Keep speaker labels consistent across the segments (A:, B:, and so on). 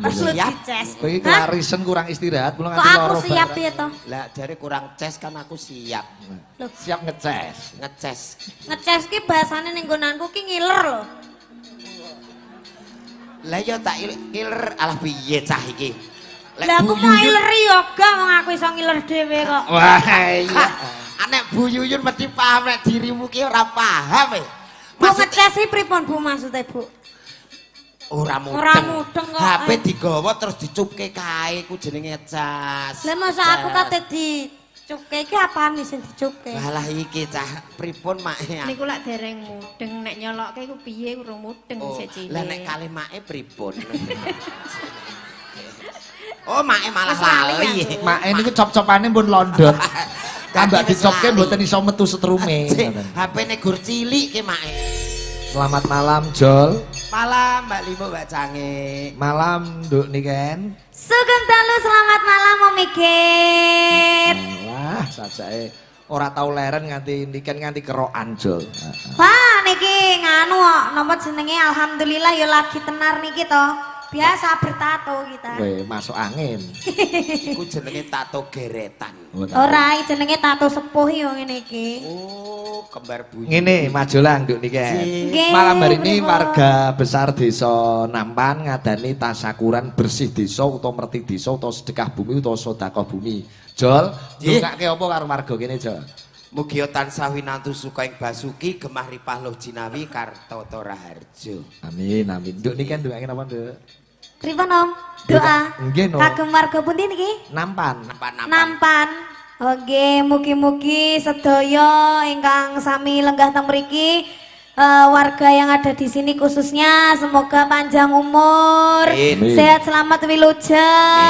A: Perlu
B: Siap.
A: dices.
C: Kowe iki kelarisan kurang istirahat, kula
A: Kok
C: nganti
A: aku
C: loro.
A: siap ya toh?
B: Lah jare kurang ces kan aku siap.
C: Siap ngeces.
B: Ngeces.
A: Ngeces ki bahasane ning nggonanku ki ngiler lho.
B: Lah ya tak iler alah piye cah iki.
A: Lah aku mau iler yoga wong aku iso ngiler dhewe kok.
B: Wah iya. Anek Bu Yuyun mesti paham nek dirimu ki ora paham e.
A: Bu ngeces ki pripun Bu maksudnya Bu?
B: Ora mudeng.
A: Ora mudeng kok.
B: HP digawa terus dicupke kae ku jenenge cas.
A: Lah masa aku kate dicupke iki apaan sing dicupke?
B: Lah iki cah pripun make?
D: Niku lak dereng mudeng nek nyolokke ku piye urung mudeng sik cilik.
B: Lah nek kali make pripun? Oh make malah lali.
C: Mak niku cop-copane pun londot. Tambah dicopke mboten iso metu setrume.
B: HP-ne gur cilik ki make.
C: Selamat malam Jol.
B: Malam Mbak Limo Mbak Cange.
C: Malam Nduk Niken.
A: Sugeng dalu selamat malam Om Mikir.
C: Wah, sajake ora tau leren nganti Niken nganti kerokan Jol.
A: Wah niki nganu kok napa jenenge alhamdulillah ya lagi tenar niki to. Biasa bertato kita.
C: Weh, masuk angin.
B: Iku jenenge tato geretan.
A: Ora jenenge tato sepuh yo ngene iki.
B: Oh, kembar bunyi.
C: Ngene majolang Nduk Niken.
A: Nggih,
C: Malam hari ini
A: pripun?
C: warga besar desa Nampan ngadani tasakuran bersih desa utawa merti desa utawa sedekah bumi utawa sedekah bumi. Jol,
B: Nggih.
C: ndongake apa karo warga kene Jol?
B: Mugi tansah winantu suka ing basuki gemah ripah loh jinawi kartata raharjo.
C: Amin amin. Nduk Niken ndongake napa Nduk?
A: Pripun Om? Doa.
C: Nggih no.
A: Kagem warga pundi niki?
C: Nampan.
A: Nampan. Oke, mugi-mugi sedaya ingkang sami lenggah teng mriki warga yang ada di sini khususnya semoga panjang umur,
B: Amin.
A: sehat selamat wilujeng,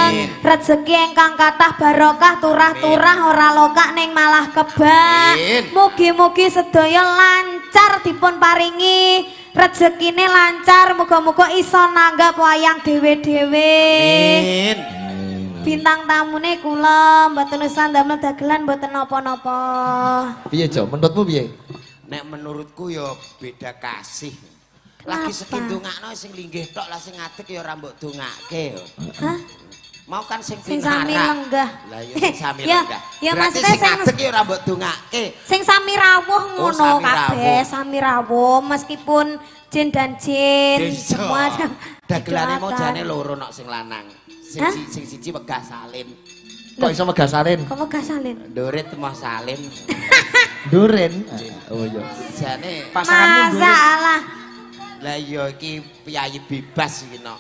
B: Amin.
A: rezeki ingkang kathah barokah turah-turah ora lokak ning malah kebak.
B: Amin.
A: Mugi-mugi sedaya lancar dipun paringi rezekine lancar, muga-muga iso nanggap wayang dhewe-dhewe.
B: Amin.
A: Bintang tamune kula mboten usah ndamel dagelan mboten napa-napa.
C: Piye Jo? Menurutmu piye?
B: Nek menurutku ya beda kasih. Lagi
A: Kenapa?
B: sing ndongakno sing linggih tok lah sing ngadeg ya ora mbok dongake.
A: Hah?
B: Mau kan sing
A: Sing sami
B: pinara.
A: lenggah.
B: Lah ya sing sami
A: Ya,
B: lenggah.
A: ya
B: Berarti
A: maksudnya
B: sing
A: sing-
B: ngadeg ya ora mbok dongake.
A: Sing sami rawuh
B: Oh,
A: ngono
B: sami
A: kabeh,
B: rawuh.
A: sami rawuh meskipun jin dan jin
B: Desa.
A: semua
B: Dagelane mau
A: didoakan.
B: jane loro nok sing lanang. Sing
A: Hah?
B: sing siji wegah salin.
C: Kok iso megasarin?
A: Kok gak salin?
B: Dorit mau salin.
C: Duren. Oh iya.
B: Jane
C: Pasanganmu duren.
A: Masalah.
B: lah iya iki piyayi bebas iki no.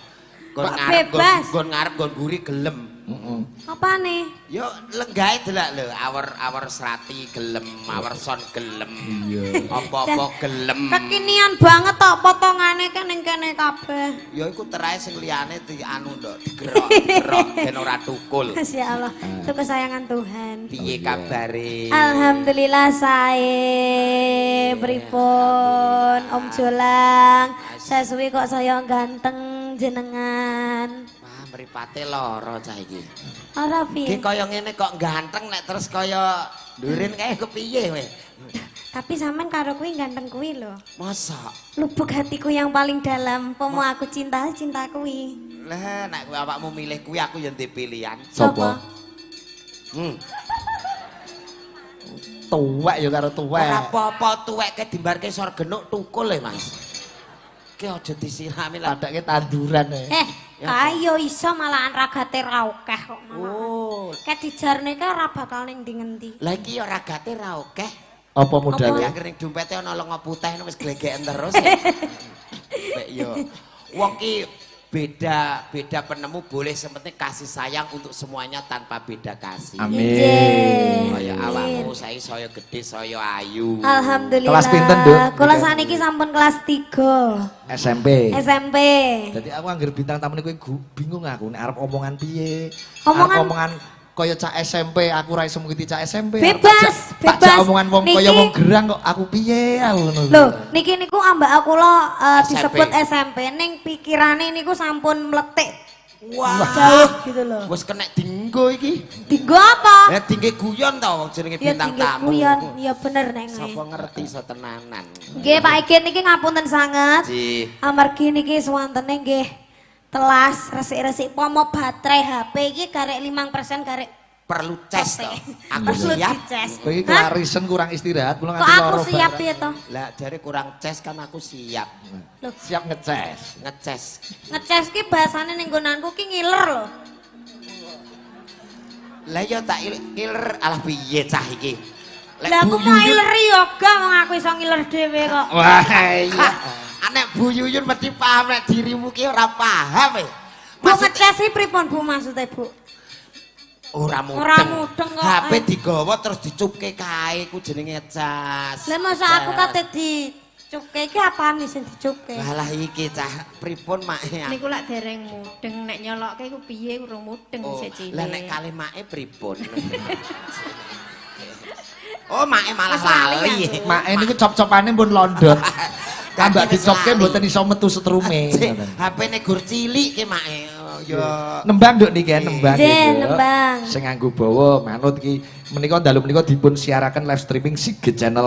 B: Gon
A: Kok
B: ngarep
A: bebas?
B: gon ngarep gon guri gelem.
C: Heeh.
A: Apa nih?
B: Yo lenggahe delak lho, awar serati gelem, awar son gelem.
C: Iya.
B: Apa-apa gelem.
A: Kekinian banget tok potongane kan ning kene kabeh.
B: Ya iku terae sing liyane di anu ndok, digerok ben ora tukul.
A: Masya Allah, itu kesayangan Tuhan.
B: Piye kabare?
A: Alhamdulillah saya pripun Om Jolang. Saya suwi kok saya ganteng jenengan.
B: Wah, mripate lara cah iki.
A: Ora
B: Ki
A: piye.
B: kaya ngene kok ganteng nek terus kaya ndurin kae kepiye we?
A: Tapi sampean karo kuwi ganteng kuwi lho.
B: Masa?
A: Lubuk hatiku yang paling dalam. Pomo aku cinta kuwi.
B: Lah nek kowe awakmu milih kuwi aku ya ndek pilihan.
C: Sopo?
B: Hmm.
C: Tuwek ya karo tuwek.
B: Ora apa-apa tuweke dimbarke sor genuk tukul Mas. Ki aja disirami lah.
C: Padake tanduran e.
A: Kayo iso malahan ragate ra akeh kok.
B: Oh,
A: Kayak dijarne ka ora bakal ning ndi ngendi.
B: lah iki ya ragate ra akeh.
C: Apa
B: Tapi
C: modalnya?
B: yang kering dompete ana lenga putih wis glegeken terus. Nek yo wong ki beda penemu boleh sepenting kasih sayang untuk semuanya tanpa beda kasih.
C: Amin.
A: Injih.
B: Kaya awakmu saiki saya gede saya ayu.
A: Alhamdulillah.
C: Kelas pinten, Duk?
A: Kula saniki sampun kelas 3
C: SMP.
A: SMP.
C: Jadi aku anggere bintang tamu niku bingung aku nek arep omongan piye.
A: Omongan-
C: Arep omongan kaya cak SMP, aku ra iso mengikuti cak SMP.
A: Bebas,
C: Tak
A: bebas.
C: omongan wong
A: Niki-
C: kaya wong gerang kok aku piye aku ngono.
A: Loh, niki niku ambak aku lo
B: SMP.
A: disebut SMP ning pikirane niku sampun meletik
B: Wah,
A: jauh gitu loh.
B: wis kena dinggo iki.
A: Dinggo apa?
B: Ya tinggi guyon ta wong jenenge
A: Ya
B: bintang
A: tinggi
B: tamu.
A: guyon, ya bener neng.
B: Sapa ngerti iso tenanan.
A: Nggih Pak Igit niki ngapunten sanget.
B: Ji.
A: Amargi niki suwantene nggih Telas resik-resik pomo baterai HP iki garek 5% garek
B: Perlu ces toh. Aku
A: perlu
B: siap.
A: dices.
C: Kowe iki
A: Hah?
C: kelarisan kurang istirahat, mulo
A: Kok
C: nganti
A: aku
C: loro
A: siap
C: barang.
A: ya toh?
B: Lah jare kurang ces kan aku siap.
A: Loh,
C: Siap ngeces.
B: Ngeces.
A: ngeces ki bahasane ning nggonanku ki ngiler lho.
B: Lah ya tak iler alah piye cah iki. Lek
A: Lah aku
B: Bu
A: mau
B: Yuyun-
A: iler yoga wong aku iso ngiler dhewe kok.
C: Wah, iya.
B: Anek Bu Yuyun mesti paham nek dirimu ki ora paham e.
A: Bu
B: Maksud
A: ngeces ki pripun Bu maksudnya Bu?
B: ora mudeng.
A: Ora mudeng kok.
B: HP digawa terus dicupke kae ku jenenge ngecas.
A: Lah masa aku kate dicupke iki apaan sing dicupke?
B: Lah iki cah pripun make?
D: Niku lak dereng mudeng nek nyolokke iku piye urung mudeng
B: Oh,
D: isih cilik.
B: lah nek kalih make pripun? Oh, make malah
A: Wis lali
B: lali.
A: aku.
C: Mak niku cop-copane pun londot. Tambah dicopke mboten iso metu setrume.
B: HP-ne gur cilik ki make. Oh, ya.
C: Nembang nduk niki nembang.
A: Nggih,
C: nggih, Nduk.
A: nembang.
C: Sing nganggo bawa manut iki menika dalu menika dipun siaraken live streaming Sige Channel.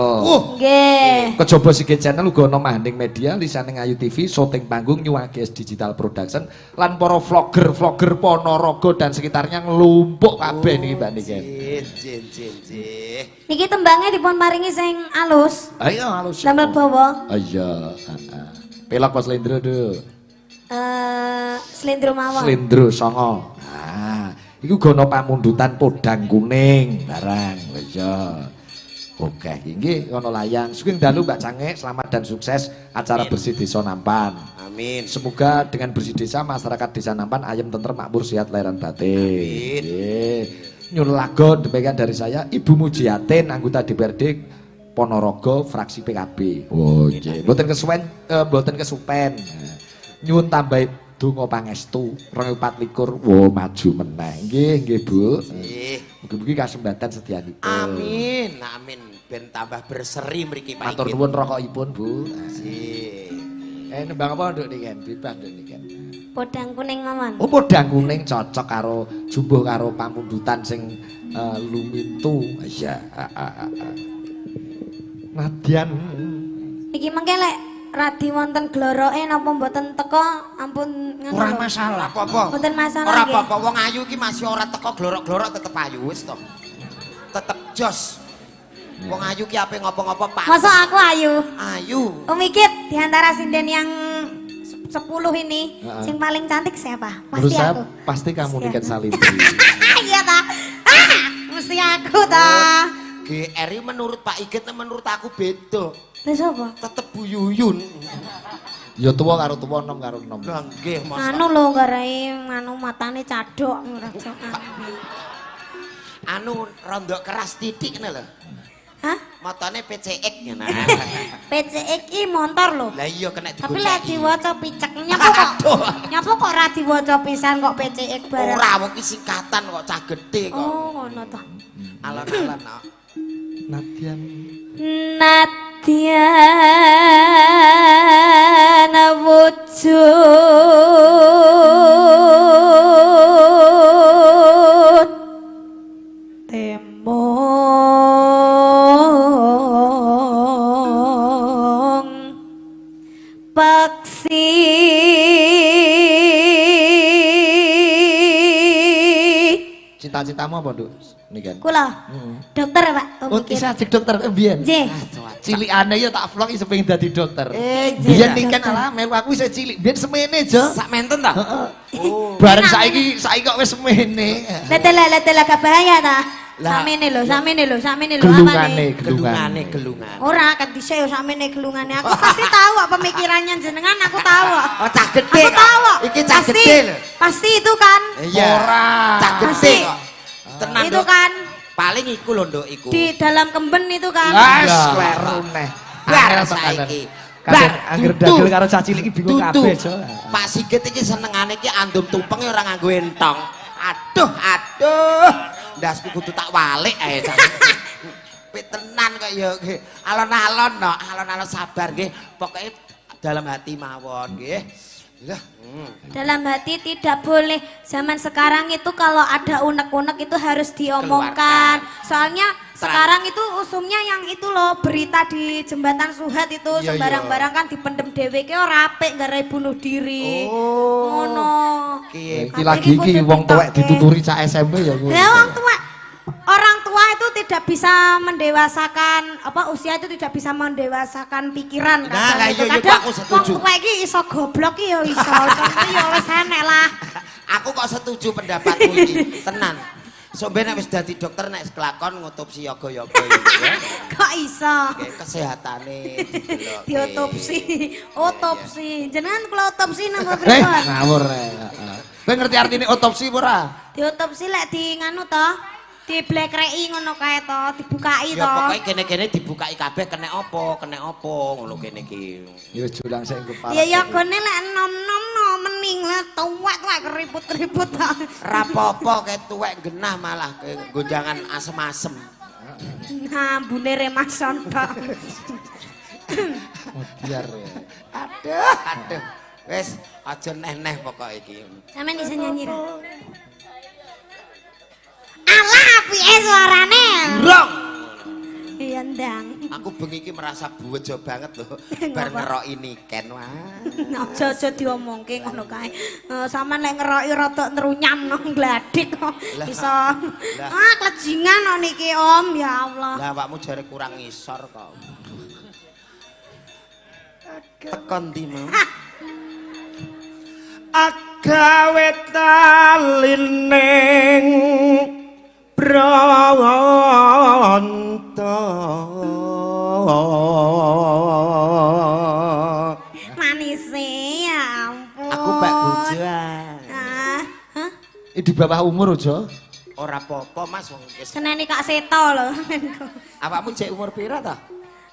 A: Nggih.
C: Kejaba Sige Channel uga ana Mahaning Media, lisaning Ayu TV, syuting panggung New AGS Digital Production lan para vlogger-vlogger Ponorogo dan sekitarnya ngelumpuk kabeh niki Mbak Niki.
B: Jin.
A: Niki tembangnya dipun paringi sing alus.
C: Ayo halus.
A: Damel bawa
C: Iya, heeh. Pelak pas Slendro do.
A: selindro mawon.
C: Slendro songo. Nah, iku gono pamundutan podang kuning barang. Iya. Oke, nggih ana layang. Sugeng dalu Mbak Cange, selamat dan sukses acara Bersih Desa Nampan.
B: Amin.
C: Semoga dengan bersih desa masyarakat desa Nampan ayem tentrem makmur sehat lahiran batin.
B: Amin.
C: Nggih. Nyun lagon demikian dari saya Ibu Mujiatin anggota DPRD Ponorogo fraksi PKB. Oh nggih. Mboten kesuwen mboten kesupen. Nyun tambah donga pangestu 2024 wo maju meneh. Nggih Bu.
B: Nggih.
C: Mugi-mugi kasembatan setianipun.
B: Amin. Amin. Ben tambah berseri mriki Pak.
C: Matur nuwun rokokipun Bu.
B: Nggih.
C: Nembang apa nduk niken? Bebas nduk niken.
A: Podang kuning mawon.
C: Oh podang kuning cocok karo jumbuh karo pamundutan sing lumintu. Iya. Nadyan.
A: Niki mengke lek radi wonten gloroke napa mboten teko ampun ngono.
C: Ora
A: lho.
C: masalah.
B: Apa-apa.
A: Mboten masalah
B: Ora
A: nggih.
B: apa-apa wong ayu iki masih ora teko glorok-glorok tetep ayu wis to. Tetep jos. Wong ayu ki ape ngopo-ngopo pantes.
A: Masa aku ayu.
B: Ayu.
A: Umikit di antara sinden yang 10 ini sing paling cantik siapa? Pasti
C: Berusaha
A: aku.
C: pasti kamu
A: Pasti
C: niken
A: aku.
C: Salintri.
A: Iya ta. Mesti aku ta.
B: GR ini menurut Pak Iget menurut aku beda.
A: Lha sapa?
B: Tetep Bu Yuyun.
C: Ya tuwa karo tuwa nom karo nom.
B: Lah nggih Mas.
A: Anu lho garai anu matane cadok ora
B: Anu rondok keras titik ngene lho.
A: Hah?
B: Matane PCX ngene.
A: PCX iki montor lho.
B: Lah iya kena
A: Tapi lek
B: digonceki.
A: diwaca picek nyapa kok. Nyapa kok ora diwaca pisan kok PCX bareng.
B: Ora wong ki singkatan kok cah gedhe kok.
A: Oh, ngono to.
B: Alon-alon no.
C: Nadyan.
A: Natyana wujud temong paksi
C: Cita-citamu apa, Nduk? Niken.
A: kula dokter Pak
C: Oh,
A: mikir.
C: kisah jadi dokter biyen.
A: Nggih.
C: Cilikane ya tak vlog iso pengen dadi dokter.
B: Nggih.
C: Biyen niken ala melu aku isih cilik. Biyen semene, Jo.
B: Sak menten ta? Oh.
C: Bareng saiki kok wis semene.
A: Letela gak bahaya ta?
B: Lah.
A: Samene lho apane?
C: Gelungane.
B: Gelungan.
A: Ora kan dhisik yo samene gelungane. Aku pasti tahu kok pemikirannya jenengan, aku tahu kok.
B: Oh cah gedhe.
A: Aku
B: kok.
A: tahu kok.
B: Iki cah
A: Pasti-
B: gedhe lho.
A: Pasti itu kan.
B: Iya.
C: Ora.
B: Cah gedhe
A: Pasti.
B: kok. Tenan
A: Itu
B: Nduk.
A: kan
B: Paling iku lho Nduk iku.
A: di dalam kemben itu kan.
C: Wes
B: Iya.
C: kleru neh.
B: Bar
C: Angel
B: saiki.
C: Kadang angger
B: Tutu.
C: dagel karo cah cilik iki bingung
B: Tutu.
C: kabeh, Jo.
B: Pak Sigit iki senengane iki andum tumpenge ora nganggo entong. Aduh. Ndasku kudu tak walik ae. Pit tenan kok ya nggih. Alon-alon no, alon-alon sabar nggih. Pokoke dalam hati mawon nggih. Lah,
A: Dalam hati tidak boleh. Zaman sekarang itu kalau ada unek-unek itu harus diomongkan. Soalnya sekarang itu usumnya yang itu loh, berita di jembatan Suhat itu
B: Iya,
A: sembarang-barang kan dipendem dhewe ki ora apik garai bunuh diri.
B: Oh.
A: Ngono.
B: Ki
C: Iki lagi iki wong tuwek dituturi cah SMP ya kuwi.
A: Ya wong tua. Orang tua itu tidak bisa mendewasakan usia itu tidak bisa mendewasakan pikiran.
B: Nah,
A: kadang
B: kayak
A: itu.
B: iya,
A: Kadang
B: aku setuju.
A: wong tua iki iso goblok ki ya iso. Contoh ya wis enek lah.
B: aku kok setuju pendapatmu iki, tenan. Sombe nek wis dadi dokter nek kelakon ngotopsi yoga-yoga ya.
A: Kok iso?
B: Kesehatane didelok.
A: Diotopsi. Otopsi. Jenengan kula otopsi napa
C: Eh,
A: pripun?
C: ngawur. Kowe ngerti artine otopsi apa ora?
A: Diotopsi lek di nganu to. Diblekreki ngono kae to, dibukai
B: Ya
A: to.
B: pokoke kene-kene dibukai kabeh kena apa ngono kene iki.
C: Ya wis julang sik engko
A: Ya yogone lek enom-enom no mening lah tuwek-tuwek keriput-keriput to.
B: Rapopo kayak tuwek genah malah kayak gonjangan asem-asem.
A: Nah, bune remason to.
C: biar ya.
B: Aduh. Wes aja neh-neh pokoke iki.
A: Sampeyan bisa nyanyi ra? Alah, piye suarane?
B: Rong.
A: Iya ndang.
B: Aku bengi iki merasa buwejo banget loh. Bar ngeroki niken wah.
A: Aja diomongke ngono kae. Sampeyan lek ngeroki rada nrunyam nang gladik kok. Iso. Klejingan kok niki Om, ya Allah.
B: Lah awakmu jare kurang ngisor kok. Tekon ndi mau? Agawe talining Bronto
A: Manise ya ampun.
B: Aku bak bojo ah.
A: Hah?
C: Di bawah umur aja.
B: Ora apa-apa Mas wong wis.
A: Seneni Kak Seto lho.
B: Awakmu jek umur pira ta?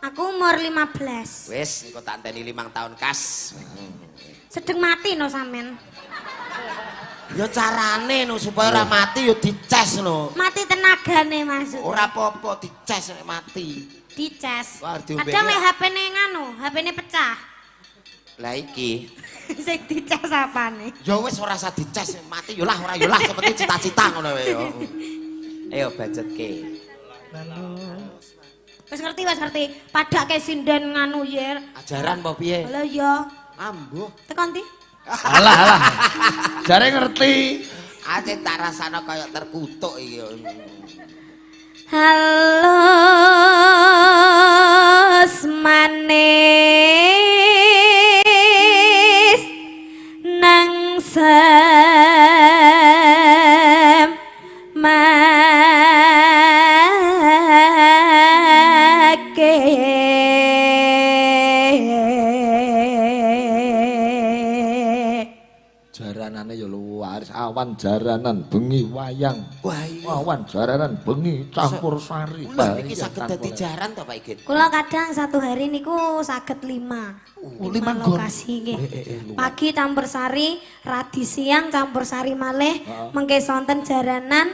A: Aku umur 15.
B: Wis engko tak anteni 5 tahun kas.
A: Sedeng mati no sampean.
B: Ya carane no supaya ora mati ya dicas no.
A: Mati tenagane maksud.
B: Ora apa-apa dicas nek mati.
A: Dicas.
B: Wah, diombeni.
A: Kadang mek HP-ne nganu, HP-ne pecah.
B: Lah iki
A: Sing dicas apane?
B: ya wis ora usah dicas nek mati ya lah ora ya lah seperti cita-cita ngono wae ya. Ayo budgetke.
A: Wis ngerti, wis ngerti. Padake sinden nganu yer.
B: Ajaran apa piye?
A: Lha ya.
B: Ambuh.
A: Tekan ndi?
C: Alah. Jare ngerti.
B: Aja tak rasana kaya terkutuk iki.
A: Halus manis nang
C: Jaranane ya luar, awan jaranan bengi wayang.
B: Wah iya.
C: Awan jaranan bengi campur sari.
B: Lah iki saged dadi jaran to Pak Igit?
A: Kula kadang satu hari niku saged 5.
C: 5 gon.
A: Lokasi nggih. Pagi campur sari, radi siang campur sari malih, mengke sonten jaranan.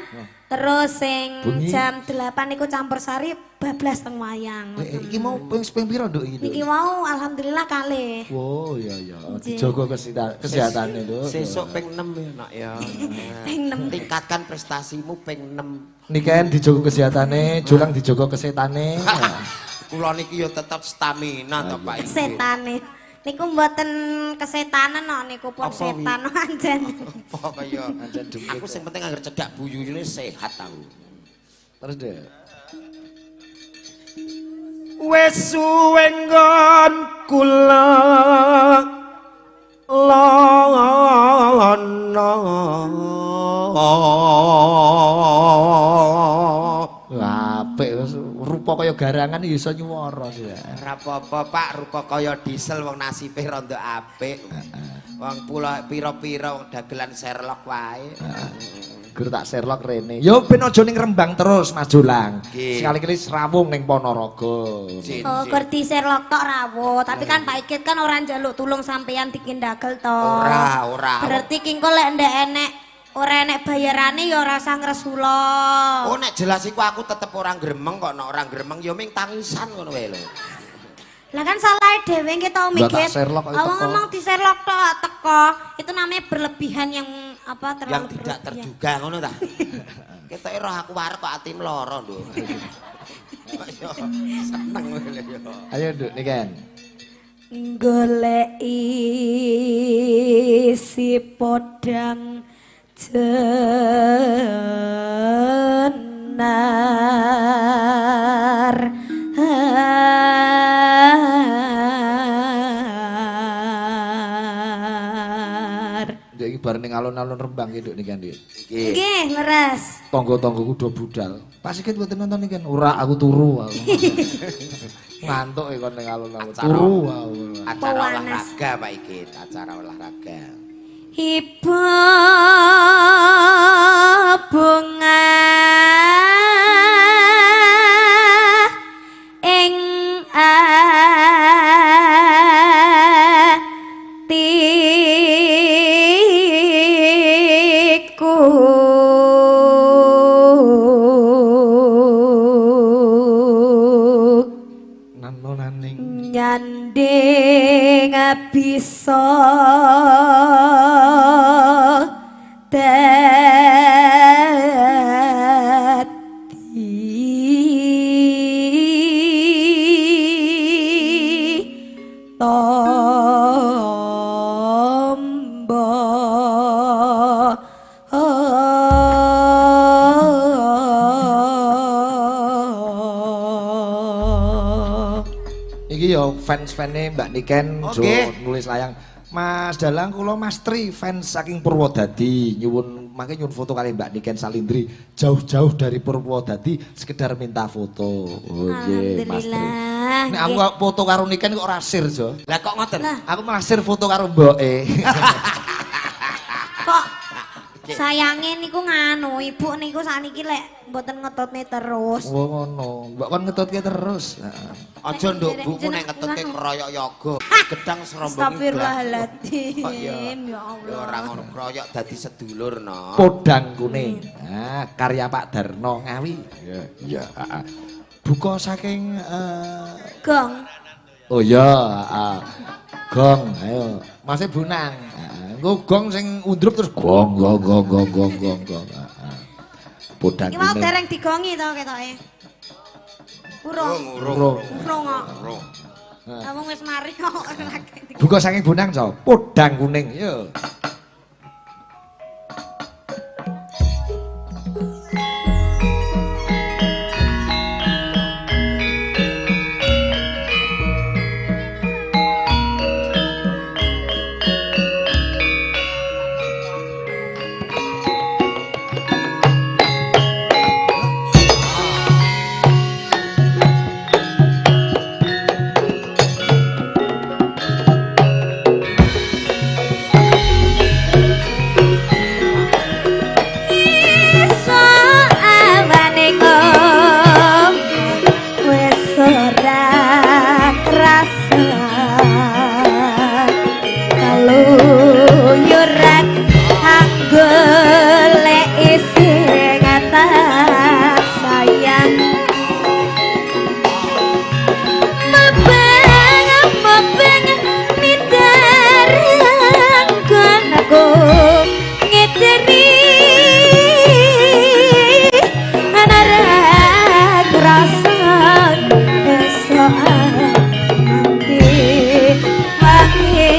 A: Terus sing
C: Bengi.
A: jam 8 niku campur sari bablas teng wayang.
C: Iki mau ping pira nduk iki?
A: Niki mau alhamdulillah kalih.
C: Oh iya. Dijogo kesehatane lho.
B: Sesuk ping 6 ya nak ya.
A: Ping 6.
B: Tingkatkan prestasimu ping 6.
C: Niken dijogo kesehatane, Julang dijogo kesetane.
B: Kula niki ya tetep stamina to Pak Igit.
A: Setane. Niku mboten kesetanan kok niku pun
B: Apa
A: setan anjen.
B: Apa kaya aku sing penting anggere cedak buyune sehat aku.
C: Terus deh.
B: Wes suwe nggon kula lono.
C: Apik rupa kaya garangan iso nyuwara sih.
B: Ora apa-apa Pak, rupa kaya diesel wong nasibe rada apik. Wong pira-pira wong dagelan Sherlock wae.
C: Gur tak Sherlock rene. Yo ben aja ning Rembang terus Mas Jolang.
B: Nggih.
C: Sekali-kali Serawung ning Ponorogo.
A: Oh, kerti Sherlock tok rawo, tapi kan Pak Igit kan ora njaluk tulung sampeyan bikin dagel to.
B: Ora.
A: Berarti kingko lek ndek enek ora enek bayarane ya ora usah ngresula.
B: Oh nek jelas iku aku tetep ora gremeng kok nek ora gremeng ya ming tangisan ngono wae lho.
A: Lah kan salah dhewe nggih tau
C: Lah,
A: mikir.
C: tak Sherlock kok
A: Awang
C: teko.
A: ngomong di Sherlock tok teko. Itu namanya berlebihan yang apa terlalu
B: Yang tidak
A: berlebihan.
B: terduga ngono ta. Ketoke roh aku warek kok atimu lara lho. Yo seneng lho yo.
C: Ayo Nduk niken.
A: Golek isi podang jenar
C: Nduk iki bareng ning alun-alun Rembang iki Nduk niken Nduk.
B: Nggih.
A: Nggih leres.
C: Tangga-tanggaku do budal. Pas iki mboten nonton niken. Ora aku turu aku. Ngantuk kon ning alun-alun.
B: Acara.
C: Turu aku.
B: Acara
A: Pewanas.
B: olahraga Pak iki, acara olahraga.
A: Ibu bunga ing atiku
C: Nanonaning
A: nyanding bisa dadi tombo.
C: iki ya fans-fane Mbak Niken jo
B: Oke.
C: nulis layang Mas Dalang kula Mas Tri fans saking Purwodadi nyuwun mangke nyuwun foto kali Mbak Niken Salindri jauh-jauh dari Purwodadi sekedar minta foto. Oh nggih Mas Tri.
A: Alhamdulillah.
C: Nek aku foto karo Niken kok rasir jo.
B: Lah kok ngoten?
A: Lah.
C: Aku masir foto karo mboke.
A: Kok sayange niku nganu, ibu niku sakniki lek mboten ngetutne terus.
C: Oh ngono. Mbok kon ngetutke terus. Heeh.
B: Aja nduk buku nek ngetutke keroyok yoga. Gedang serombongi.
A: Astagfirullahaladzim,
B: Oh, iya.
A: ya
B: Ya
A: Allah.
B: ora ngono keroyok dadi sedulur no.
C: Podang kuning. Nah, karya Pak Darno Ngawi. Ya, iya, heeh. Buka saking
A: Gong.
C: oh iya, heeh. Gong, ayo. Masih bunang. Heeh. Engko gong sing undrup terus gong gong gong gong gong gong gong. Heeh. Podang
A: Iki mau
C: kuning.
A: dereng digongi to ketoke. Urung.
C: Urung.
A: Urung kok.
B: Urung.
A: Kamu wis mari kok.
C: Buka saking bunang, so. Podang kuning. Yo.
A: Iso awane kok wis ora krasa kaluyuran golek isi ngatas sayang mabeng minder kan aku ngiteri anara rasa esoan nanti wangi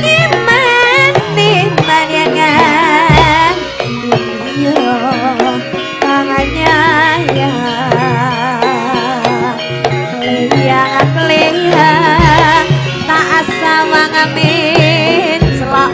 A: iman yang dunia tangannya ya lihat tak asa wangamin selak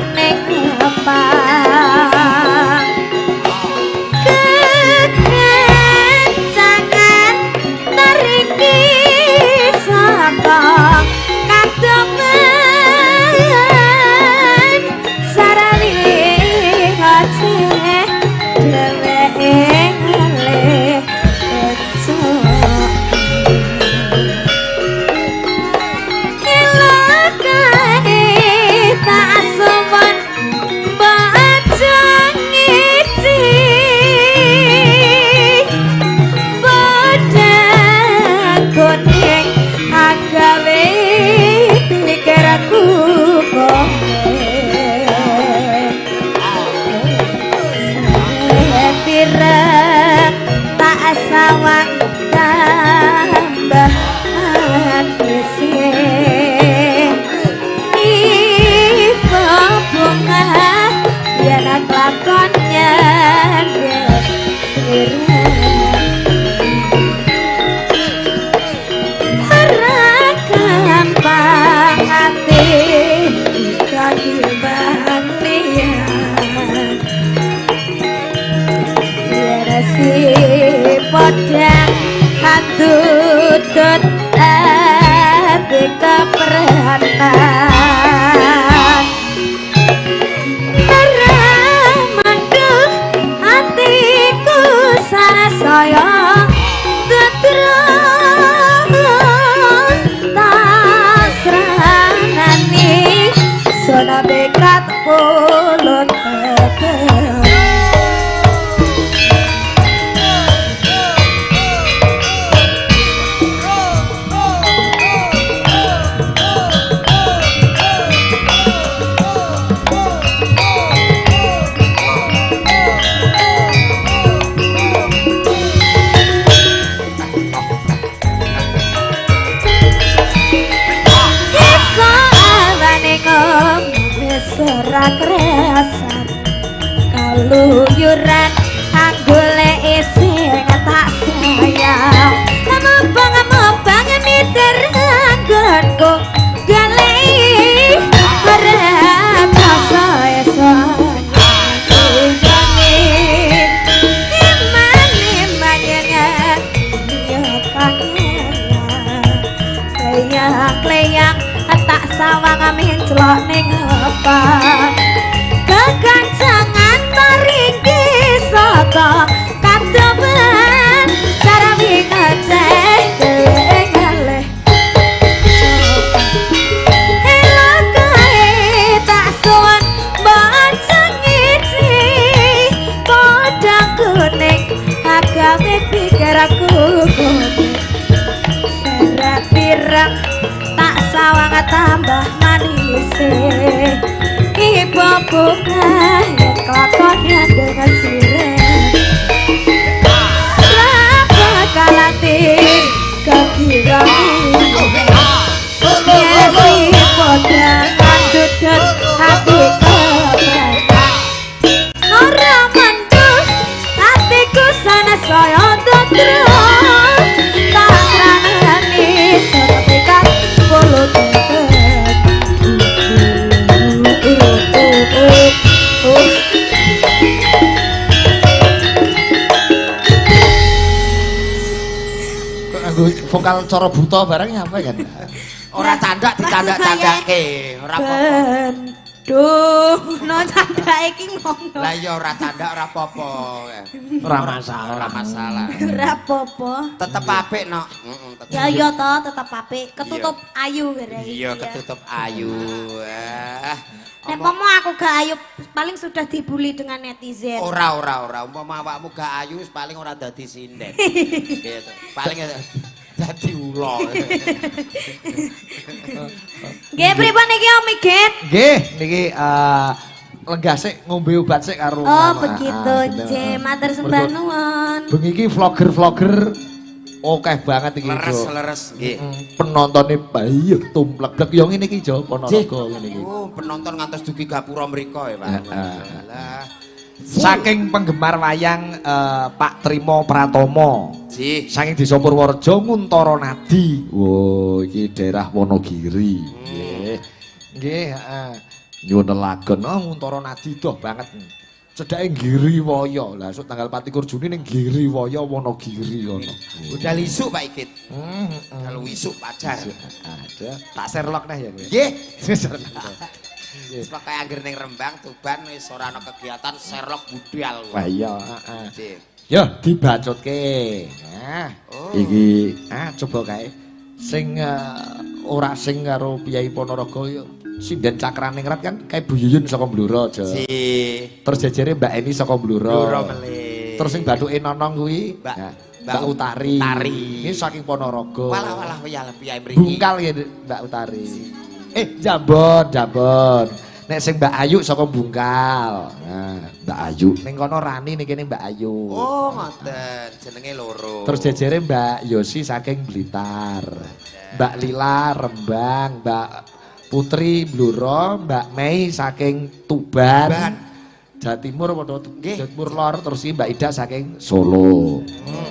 A: si podang hatutut ati keperhatan manduh hatiku sarasaya tasranani sona bekat pulun rakrasan kaluyuran anggole ising tak sayang mabang niter anggonku galei harap saya kleyang tak sawang amin celok ning apa kekancangan paringgi saka kademen sarawi ngecek keleh elakae tak suwun bonceng ngisi podang kuning agawe pikir aku serat pirang tak sawang tambah manis ibu bunga yang kelakonnya dengan siren lapa kalatin kekirani ya si podang andudut hati keberatan orang manduh hatiku sana saya terus tak seranani serepikan mulut
C: vokal cara buta barangnya apa kan?
B: Ora candak dicandak-candake, ora apa-apa.
A: Duh, no candak iki ngono.
B: Lah ya ora candak ora apa-apa.
C: Ora masalah.
B: Ora masalah.
A: Ora apa-apa.
B: Tetep apik no. Tetep.
A: Ya ya to, tetep apik. Ketutup ayu bare.
B: Iya, ketutup ayu.
A: Nek pomo aku gak ayu paling sudah dibully dengan netizen.
B: Ora. Umpama awakmu gak ayu wis paling ora dadi sinden. Gitu. Paling dadi ula.
A: Nggih pripun niki Om Migit?
C: Nggih, niki lenggah sik ngombe obat sik karo
A: Oh, begitu. Nggih, matur sembah nuwun.
C: Bengi iki vlogger-vlogger akeh banget iki, Jo.
B: Leres nggih.
C: Penontone bayi tumplek yo ngene iki, Jo, Ponorogo ngene iki.
B: Oh, penonton ngantos dugi gapura mriko ya, Pak. Lah.
C: Saking penggemar wayang Pak Trimo Pratomo.
B: Ji.
C: Saking Desa Purworejo Nguntara Nadi. Wo, iki daerah Wonogiri. Nggih. Nggih, heeh. Nyuwun lagon Nguntara Nadi doh banget. Cedake Giriwaya. Lah esuk tanggal 24 Juni ning Giriwaya Wonogiri ngono.
B: Udah isuk Pak Ikit. Kalau isuk pacar.
C: Ada. Tak Sherlock nih ya kowe.
B: Nggih.
C: Nggih.
B: Wis pokoke anggere ning Rembang Tuban wis ora ana kegiatan Sherlock budal.
C: Wah iya, heeh.
B: Nggih.
C: Yo dibacutke. Nah,
B: Oh.
C: iki coba kae sing ora sing karo Piyai Ponorogo yo sinden Cakraningrat kan kae Bu Yuyun saka Blora aja.
B: Si
C: Terus jejere Mbak Eni saka Blora.
B: Blora melih.
C: Terus sing bathuke Nonong kuwi Mbak Utari.
B: Utari.
C: Ini saking Ponorogo.
B: Walah ya lebih ae mriki.
C: Bungkal ya Mbak Utari. Jambon. Nek sing Mbak Ayu saka Bungkal. Nah, Mbak Ayu. Ning kono Rani ning kene Mbak Ayu.
B: Oh, ngoten. Jenenge loro.
C: Terus jejere Mbak Yosi saking Blitar. Mbak Lila Rembang, Mbak Putri Blora, Mbak Mei saking Tuban. Jawa Timur padha Jawa Timur Lor, terus iki Mbak Ida saking Solo. Ngono.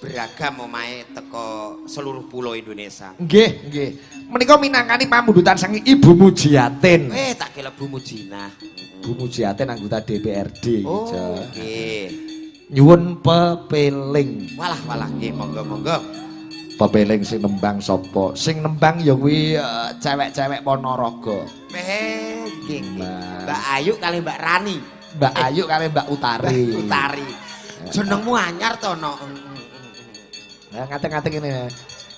B: Beragam omahe teko seluruh pulau Indonesia.
C: Nggih. Menika minangkani pamundhutan sang Ibu Mujiatin.
B: Tak kelebu Mujinah.
C: Ibu Mujiaten anggota DPRD.
B: Oh,
C: Ja.
B: nggih.
C: Nyuwun pepeling.
B: Walah nggih, monggo.
C: Pepeling sing nembang sapa? Sing nembang ya kuwi cewek-cewek Ponorogo.
B: Nggih.
C: Mbak.
B: Mbak Ayu kali Mbak Rani.
C: Mbak Ayu kali Mbak Utari.
B: Mbak Utari. Jenengmu anyar to no.
C: Nah, ngate-ngate ngene.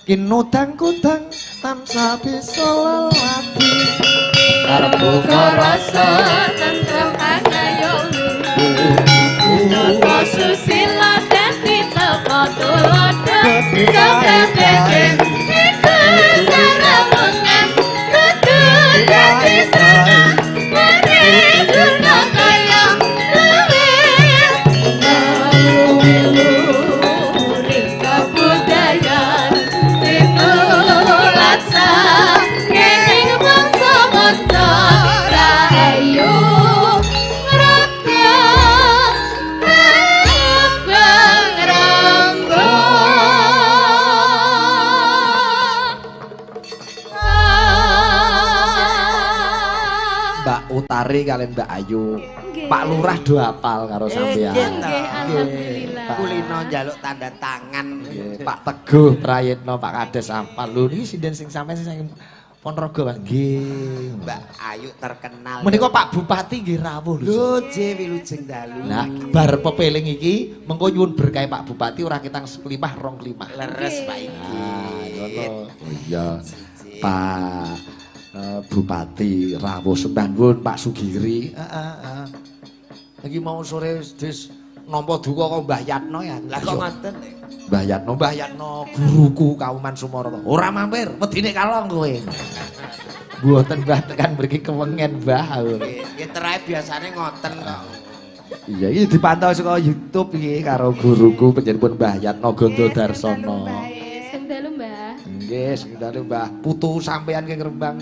C: Kinudang-kudang tansah bisa lelati.
D: Karepku rasa tentrem angayomu. Susila dan kita kotulodo. Kebetulan itu saramungan. Kudu dari sana. Meridu no kayang luwih kebudayaan itu laksa kening bangsa bangsa rahayu rakyat abang rangga.
C: Mbak Utari kalian Mbak Ayu. Pak Lurah do apal karo sampean.
D: Nggih, alhamdulillah.
B: Kulino njaluk tanda tangan.
C: Nggih, Pak Teguh Prayitno, Pak Kades apal. Lho niki sinden sing sampean sing Ponorogo Mas. Nggih.
B: Mbak Ayu terkenal.
C: Menika Pak Bupati nggih rawuh lho.
B: Loje wilujeng dalu.
C: Nah, bar pepeling iki mengko nyuwun berkah Pak Bupati ora kitang seklimah rong klimah.
B: Leres Pak iki.
C: Ah, ngono. Oh iya. Pak Bupati rawuh sembah nuwun Pak Sugiri. Heeh. Iki mau sore wis nampa duka kok Mbah Yatno ya.
B: Lah kok ngoten?
C: Mbah Yatno guruku Kauman Sumarata. Ora mampir, wedine kalong kowe. Mboten Mbah tekan mriki kewengen Mbah.
B: Nggih terae biasane ngoten kok.
C: Iya, iki dipantau saka YouTube iki karo guruku panjenengan Mbah Yatno Gondo Darsono.
D: Sing dalu Mbah.
C: Nggih, sebentar Mbah. Putu sampean ke Rembang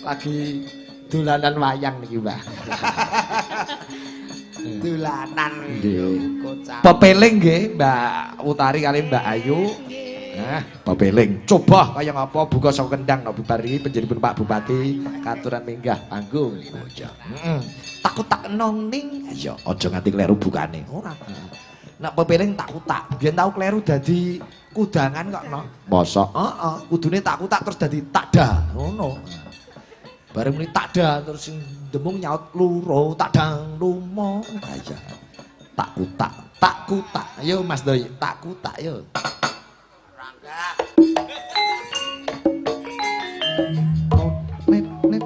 C: lagi dolanan wayang niki Mbah.
B: Dolanan
C: Nggih.
B: kocak.
C: Pepeling nggih Mbak Utari kali Mbak Ayu. Nah, pepeling. Coba kaya ngapa buka saka kendang no bubar iki panjenengan Pak Bupati katuran minggah panggung. Heeh. Takut tak noning. Ya aja nganti kleru bukane. Ora. Nek pepeling tak kutak. Biyen tau kleru dadi kudangan kok no. Mosok? Heeh, kudune tak kutak terus dadi takda. Ngono. Bareng muni takda terus sing demung nyaut luro takdang lumo. Iya. Tak kutak. Ayo Mas Doi, tak kutak yo.
B: Rangga.
C: Net.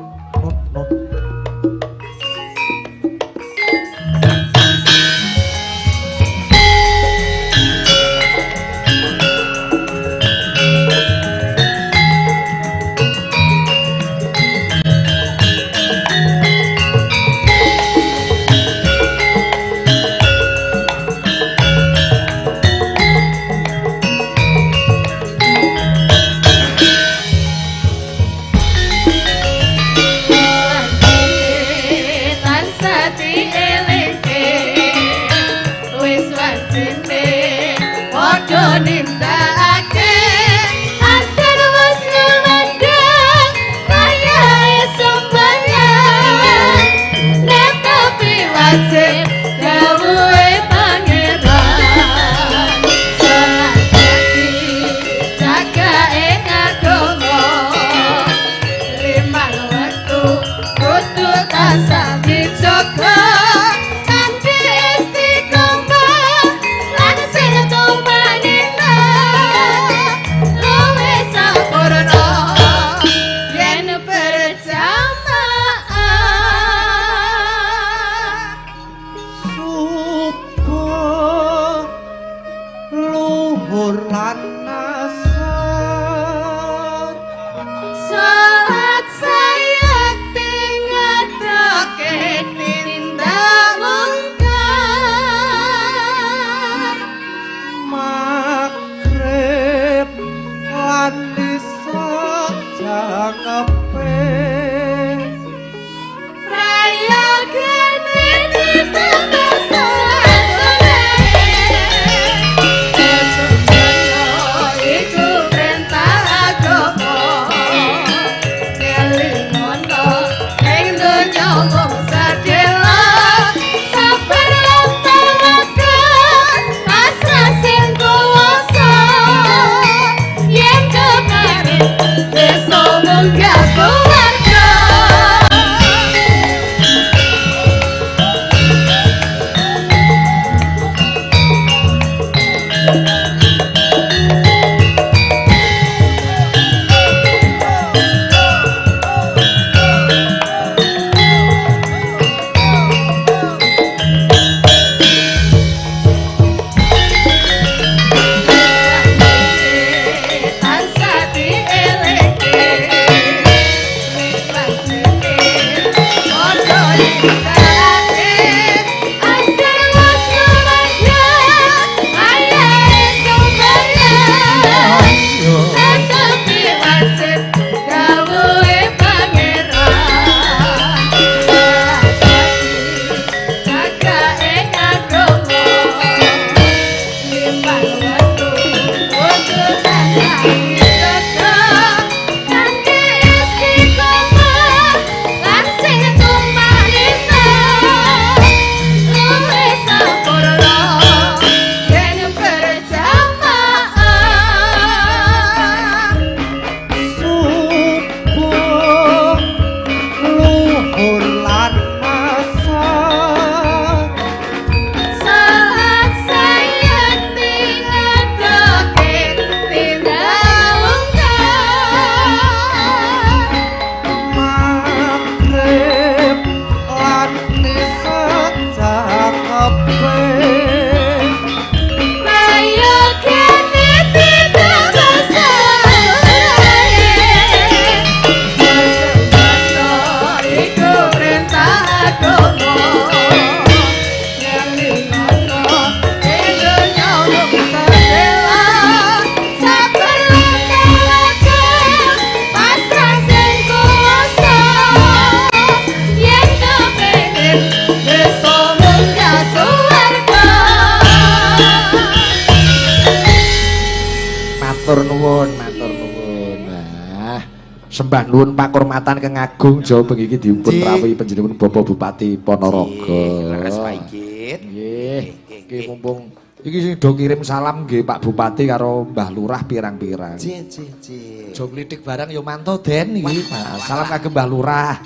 C: Sembah nuwun pakurmatan kang agung Jawa bengi iki diumpun rawuhi panjenengan Bapak Bupati Ponorogo.
B: Leres Pak Igit.
C: Nggih. Iki mumpung iki sing do kirim salam nggih Pak Bupati karo Mbah Lurah pirang-pirang.
B: Cih.
C: Jo klitik barang yo manto Den iki. Salam kagem Mbah Lurah.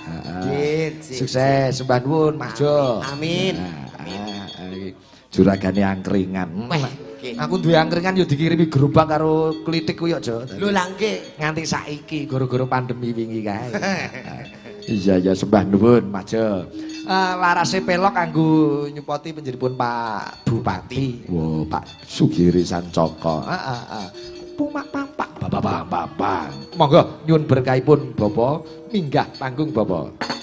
C: Sukses sembah nuwun Mas Jo.
B: Amin.
C: Juragane angkringan. Aku duwe angkringan yo dikirimi gerobak karo klitik ku yo Jo.
B: Lho langke
C: Nganti saiki gara-gara pandemi wingi kae. Iya sembah nuwun Mas Jo. Larase pelok kanggo nyupoti panjenenganipun Pak Bupati. Wo Pak Sugiri Sancoko. Pumak pampak bapak. Monggo nyuwun berkahipun Bapak minggah panggung Bapak.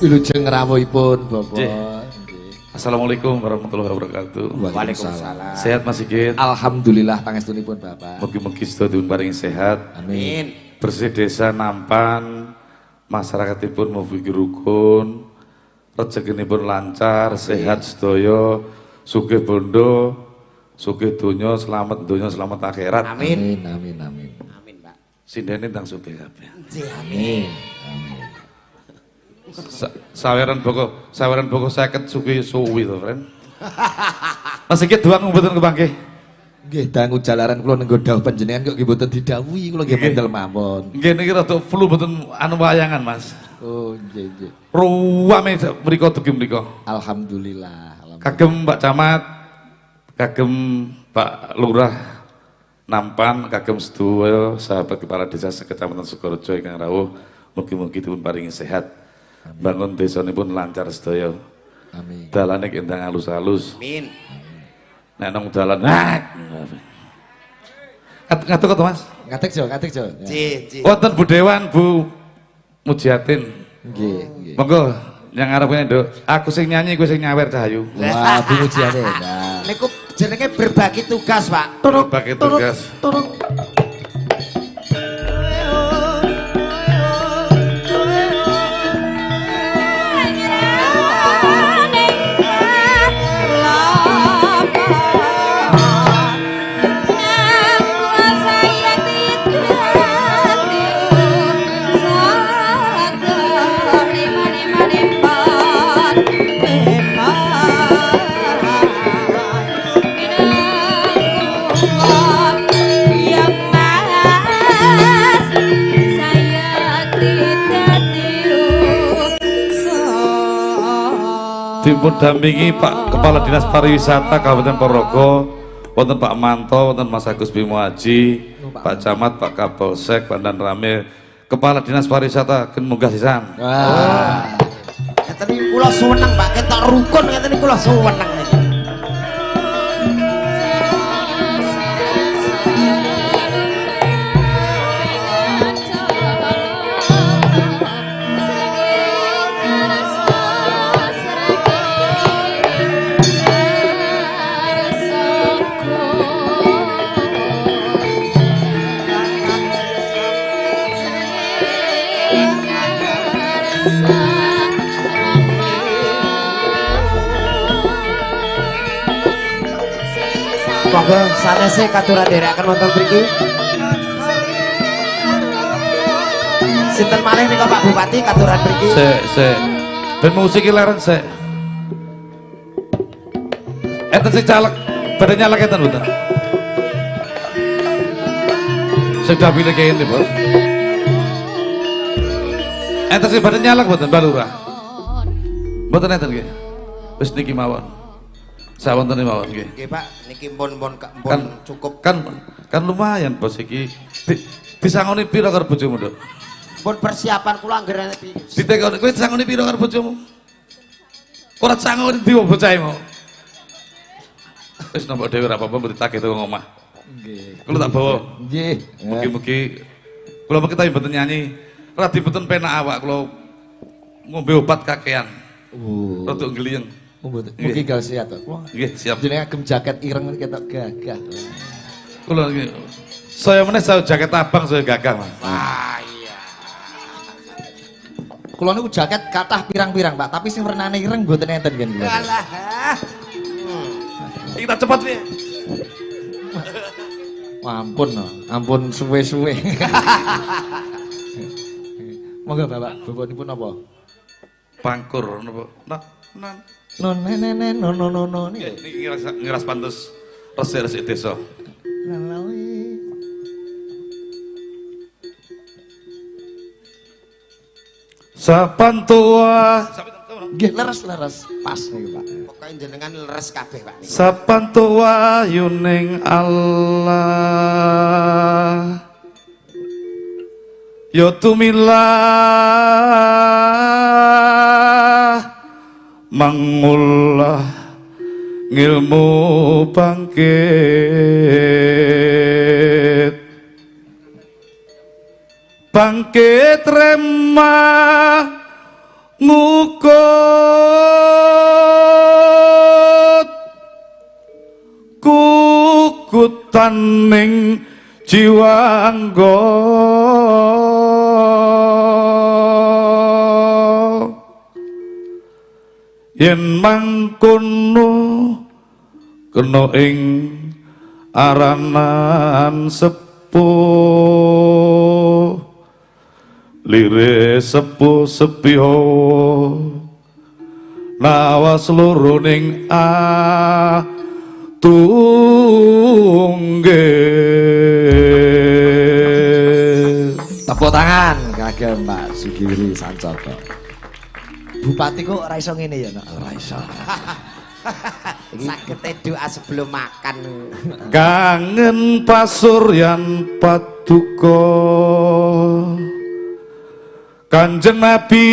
C: Wilujeng rawuhipun Bapak.
E: Assalamualaikum warahmatullahi wabarakatuh.
B: Waalaikumsalam.
E: Sehat Mas Sigit?
C: Alhamdulillah pangestunipun Bapak.
E: Mugi-mugi sedaya paring sehat.
C: Amin.
E: Bersih desa nampan, masyarakatipun mugi rukun, rezekinipun lancar, sehat sedaya, sugih bondo, sugih donya, selamat akhirat.
B: Amin.
C: Amin.
B: Amin, Pak.
E: Sindene tang sugih kabeh.
B: Amin.
E: Saweran boko 50 sugih suwi to, Friend. Mas Sigit doang mboten kepangke.
C: Nggih, dangu jalaran kula nenggo dawuh panjenengan kok nggih mboten didhawuhi, kula nggih mendel mawon.
E: Nggih niki rada flu mboten anu wayangan, Mas.
C: Oh, nggih.
E: Ruwame mriku dugi mriku.
C: Alhamdulillah.
E: Kagem Pak Camat, kagem Pak Lurah Nampan, kagem sedaya sahabat kepala desa Kecamatan Sukorejo ingkang rawuh, mugi-mugi dipun paringi sehat. Bangun desanipun lancar sedaya.
C: Amin.
E: Dalane kendang alus-alus.
B: Amin.
E: Nek nang dalan ngatuk to Mas.
C: Ngatek Jo.
B: Cih.
E: Wonten Budewan Bu Mujiatin.
C: Nggih.
E: Monggo yang ngarepne Nduk. Aku sing nyanyi, kowe sing nyawer Cahayu.
C: Wah, Bu Mujiane. Nah.
B: Niku jenenge berbagi tugas, Pak.
E: Bagi tugas. Dipun dampingi Pak Kepala Dinas Pariwisata Kabupaten Ponorogo, wonten Pak Manto, wonten Mas Agus Bimo Haji, Pak Camat, Pak Kapolsek, Pak Dan Ramil, Kepala Dinas Pariwisata munggah sisan.
C: Wah.
B: Ngeten iki kula suweneng, Pak. Ketok rukun ngeten iki kula suweneng niki. Monggo sanese katuran dherekaken wonten mriki. Sinten malih nika Pak Bupati katuran mriki?
E: Sik. Ben musik iki leren sik. Enten sing caleg, badhe nyalek enten mboten? Sing dapile kene, Bos. enten sing badhe nyalek mboten Mbak Lurah? Mboten enten nggih. Wis niki mawon. Sawonten mawon nggih.
B: Nggih Pak, niki pun cukup.
E: Kan lumayan bos iki. Disangoni pira karo bojomu, Nduk?
B: Pun persiapan kula anggere
E: Ditekoni kowe disangoni pira karo bojomu? Ora sangoni ndi wong bocahe mau. Wis nampa dhewe ora apa-apa mbok ditagih teko omah. Nggih. Kula tak bawa.
C: Nggih.
E: Mugi-mugi kula mengki tapi mboten nyanyi. Radi mboten penak awak kula ngombe obat kakean.
C: Oh.
E: Rodok ngliyeng.
C: Mugi gawe sehat to.
E: Nggih, siap.
C: Jenenge agem jaket ireng ketok gagah.
E: Kula nggih. Saya meneh saya jaket abang saya gagah, Mas.
B: Wah, iya.
C: Kula niku jaket kathah pirang-pirang, Pak, tapi sing wernane ireng mboten enten kan kula.
B: Alah.
E: Kita cepat piye?
C: Ampun suwe-suwe. Monggo Bapak, bapanipun apa?
E: Pangkur napa?
C: Non nene no.
E: Niki ngiras pantes resik-resik desa.
C: Lalawi.
E: Sapan tua.
C: Nggih, leres pas niku, Pak.
B: Pokoke jenengan leres kabeh, Pak.
E: Sapan tua yuning Allah. Ya tumilah mangulah ngilmu bangkit remah ngukut kukutaning jiwangga yen mangkono kena ing aranan sepuh lire sepuh sepiho nawas luruning tunggil.
C: Tepuk tangan kagem Mbak Sugiwiri Sancoko. Bupati kok ora iso ngene ya, Nak? Ora iso.
B: Saged doa sebelum makan.
E: Kangen pasuryan paduka Kanjeng Nabi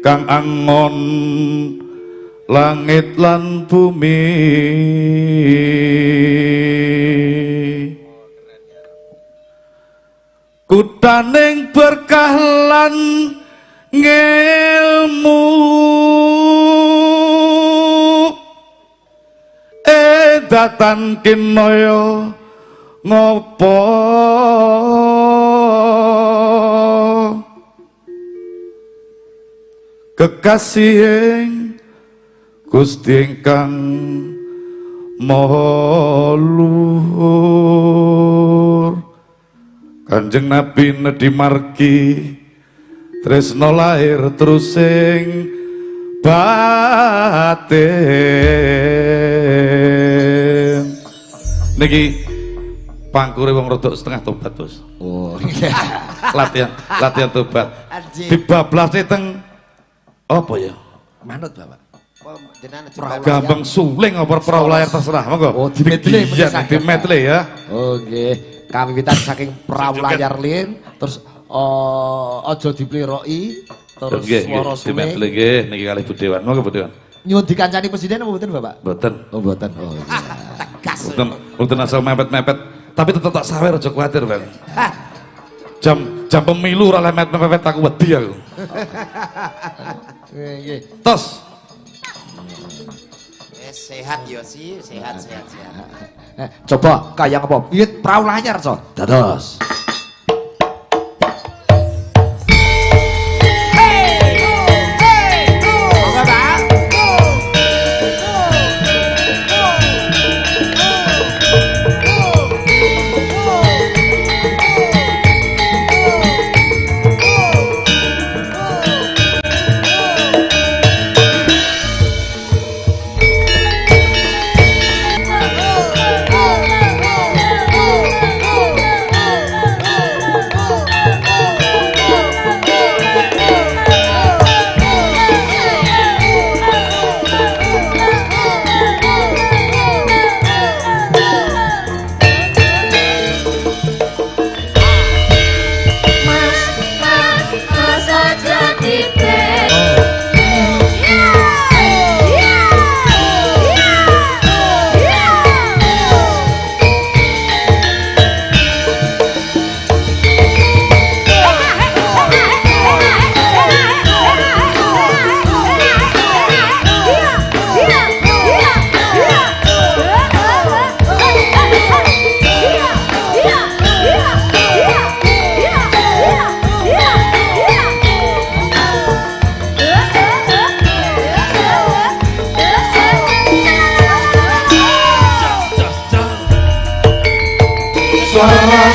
E: kang angon langit lan bumi kutaning berkah lan ngilmu edatan kinaya ngopo kekasih Gusti ingkang maha luhur Kanjeng Nabi nedhi margi tresna lahir terus sing batin niki pangkure wong rodok setengah tobat Bos.
C: Oh.
E: latihan tobat dibablase teng apa ya
C: Manut, Bapak.
E: Gampang suling apa perahu layar terserah monggo.
C: Oh, di medley
E: di medley ya.
C: Oh, nggih. Kawiwitan saking perahu layar lin terus aja dipleroki terus swara
E: di medley nggih niki kalih Budewan. Monggo Budewan.
C: Nyuwun dikancani presiden apa mboten, Bapak?
E: Mboten.
C: Oh, mboten. Oh, iya.
B: Tegas.
E: Mboten asal mepet-mepet, tapi tetep tak sawer aja kuwatir, Bang. Jam pemilu ora mepet-mepet aku wedi aku.
C: Nggih.
E: Tos.
B: Sehat yo sih, sehat.
C: Coba kayak apa? Wiwit perahu layar, so. Dados.